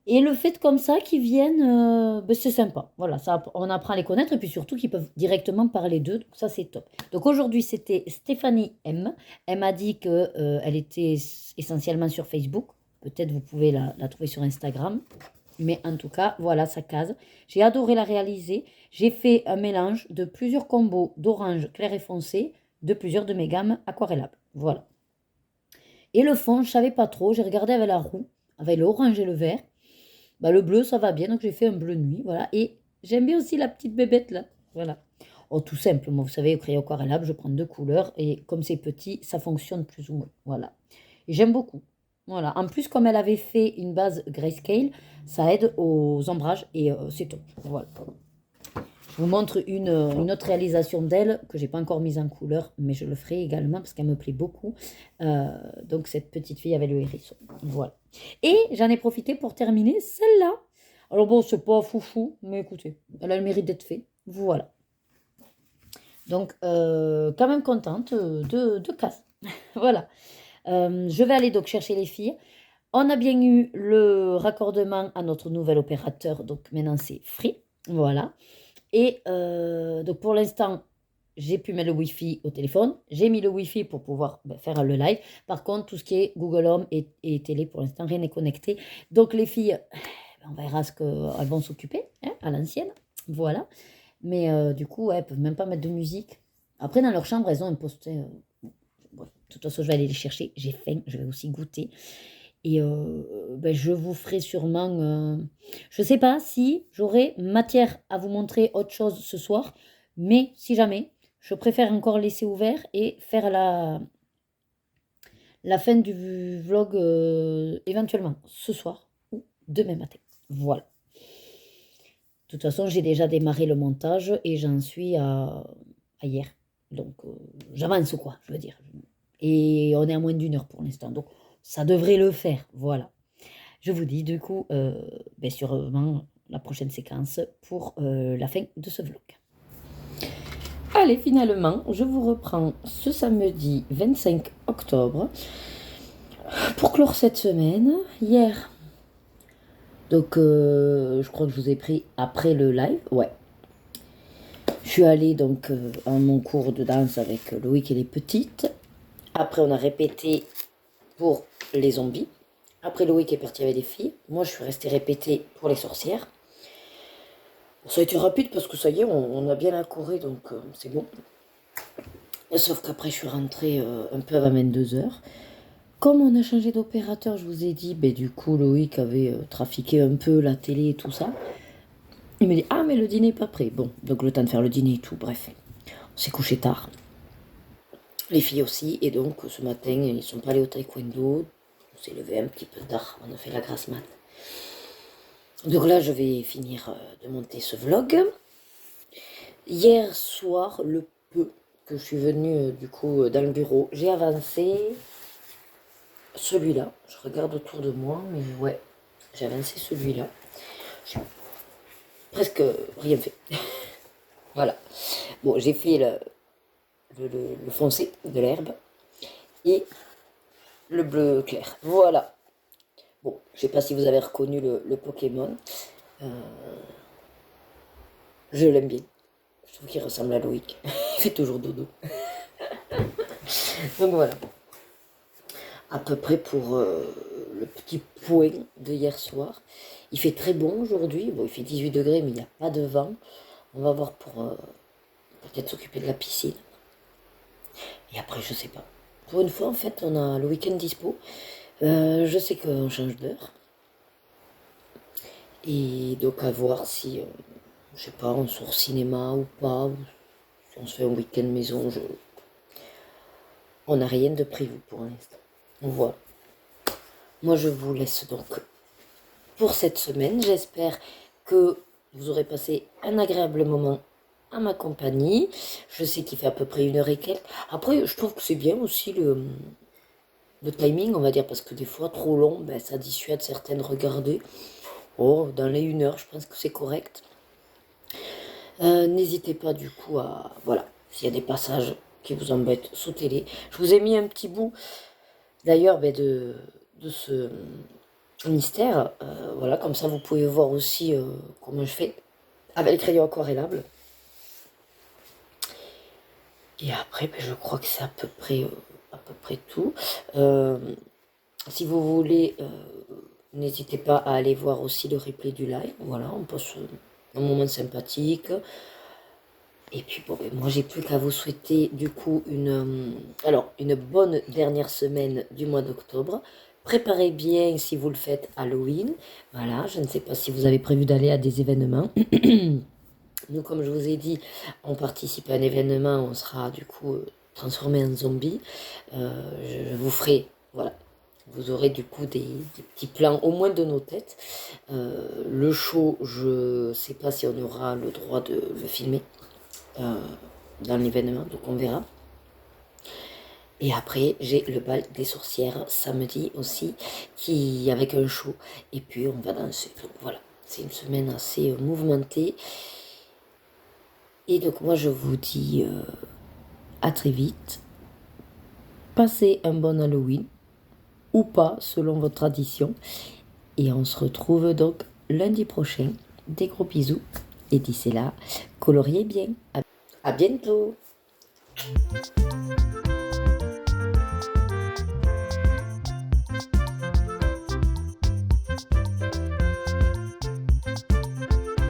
Et le fait comme ça qu'ils viennent, ben, c'est sympa. Voilà, ça, on apprend à les connaître et puis surtout qu'ils peuvent directement parler d'eux. Donc ça, c'est top. Donc aujourd'hui, c'était Stéphanie M. Elle m'a dit qu'elle était essentiellement sur Facebook. Peut-être vous pouvez la trouver sur Instagram. Mais en tout cas, voilà sa case. J'ai adoré la réaliser. J'ai fait un mélange de plusieurs combos d'orange clair et foncé de plusieurs de mes gammes aquarellables. Voilà. Et le fond, je ne savais pas trop. J'ai regardé avec la roue, avec l'orange et le vert. Bah, le bleu, ça va bien, donc j'ai fait un bleu nuit, voilà. Et j'aime bien aussi la petite bébête, là, voilà. Oh, tout simple, moi, vous savez, au crayon aquarellable, je prends 2 couleurs, et comme c'est petit, ça fonctionne plus ou moins, voilà. Et j'aime beaucoup, voilà. En plus, comme elle avait fait une base grayscale, ça aide aux ombrages, et c'est top, voilà. Je vous montre une autre réalisation d'elle, que j'ai pas encore mise en couleur, mais je le ferai également, parce qu'elle me plaît beaucoup. Donc, cette petite fille avec le hérisson, voilà. Et j'en ai profité pour terminer celle-là. Alors bon, c'est pas foufou, mais écoutez, elle a le mérite d'être fait. Voilà. Donc, quand même contente de casse. Voilà. Je vais aller donc chercher les filles. On a bien eu le raccordement à notre nouvel opérateur. Donc maintenant, c'est Free. Voilà. Et donc pour l'instant, j'ai pu mettre le Wi-Fi au téléphone. J'ai mis le Wi-Fi pour pouvoir faire le live. Par contre, tout ce qui est Google Home et télé, pour l'instant, rien n'est connecté. Donc les filles, on verra ce qu'elles vont s'occuper, hein, à l'ancienne. Voilà. Mais du coup, elles ne peuvent même pas mettre de musique. Après, dans leur chambre, elles ont un poster. Bref, de toute façon, je vais aller les chercher. J'ai faim, je vais aussi goûter. Et je vous ferai sûrement... je ne sais pas si j'aurai matière à vous montrer autre chose ce soir. Mais si jamais, je préfère encore laisser ouvert et faire la fin du vlog éventuellement ce soir ou demain matin. Voilà. De toute façon, j'ai déjà démarré le montage et j'en suis à hier. Donc, j'avance quoi, je veux dire. Et on est à moins d'1 heure pour l'instant. Donc, ça devrait le faire. Voilà. Je vous dis du coup, sûrement la prochaine séquence pour la fin de ce vlog. Allez, finalement, je vous reprends ce samedi 25 octobre pour clore cette semaine. Hier, donc je crois que je vous ai pris après le live, ouais. Je suis allée donc à mon cours de danse avec Loïc et les petites. Après, on a répété pour les zombies. Après, Loïc est parti avec les filles. Moi, je suis restée répéter pour les sorcières. Ça a été rapide parce que ça y est, on a bien accouru, donc c'est bon. Sauf qu'après, je suis rentrée un peu avant 22h. Comme on a changé d'opérateur, je vous ai dit, du coup, Loïc avait trafiqué un peu la télé et tout ça. Il me dit, ah, mais le dîner n'est pas prêt. Bon, donc le temps de faire le dîner et tout, bref. On s'est couché tard. Les filles aussi. Et donc ce matin, ils sont pas allés au taekwondo. On s'est levé un petit peu tard. On a fait la grasse mat. Donc là, je vais finir de monter ce vlog. Hier soir, le peu que je suis venue du coup dans le bureau, j'ai avancé celui-là. Je regarde autour de moi, mais ouais, j'ai avancé celui-là. J'ai presque rien fait. Voilà. Bon, j'ai fait le foncé de l'herbe et le bleu clair. Voilà. Bon, je sais pas si vous avez reconnu le Pokémon. Je l'aime bien. Je trouve qu'il ressemble à Loïc. Il fait toujours dodo. Donc voilà. À peu près pour le petit point de hier soir. Il fait très bon aujourd'hui. Bon, il fait 18 degrés, mais il n'y a pas de vent. On va voir pour peut-être s'occuper de la piscine. Et après, je sais pas. Pour une fois, en fait, on a le week-end dispo. Je sais qu'on change d'heure. Et donc à voir si, je sais pas, on sort cinéma ou pas. Ou si on se fait un week-end maison. On n'a rien de prévu pour l'instant. Voilà. Moi, je vous laisse donc pour cette semaine. J'espère que vous aurez passé un agréable moment à ma compagnie. Je sais qu'il fait à peu près 1 heure et quelques. Après, je trouve que c'est bien aussi le timing, on va dire, parce que des fois, trop long, ben, ça dissuade certaines de regarder. Oh, dans les 1 heure, je pense que c'est correct. N'hésitez pas du coup à... Voilà, s'il y a des passages qui vous embêtent, sautez-les. Je vous ai mis un petit bout, d'ailleurs, ben, de ce mystère. Voilà, comme ça, vous pouvez voir aussi comment je fais avec le crayon aquarellable. Et après, ben, je crois que c'est à peu près tout. Si vous voulez, n'hésitez pas à aller voir aussi le replay du live. Voilà, on passe un moment sympathique. Et puis bon, ben, moi j'ai plus qu'à vous souhaiter du coup une bonne dernière semaine du mois d'octobre. Préparez bien si vous le faites Halloween. Voilà, je ne sais pas si vous avez prévu d'aller à des événements. Nous, comme je vous ai dit, on participe à un événement, on sera du coup transformé en zombie. Je vous ferai, voilà, vous aurez du coup des petits plans au moins de nos têtes. Le show, je sais pas si on aura le droit de le filmer dans l'événement, donc on verra. Et après, j'ai le bal des sorcières samedi aussi, avec un show. Et puis on va danser. Donc voilà, c'est une semaine assez mouvementée. Et donc moi je vous dis à très vite. Passez un bon Halloween, ou pas, selon votre tradition. Et on se retrouve donc lundi prochain. Des gros bisous. Et d'ici là, coloriez bien. À bientôt.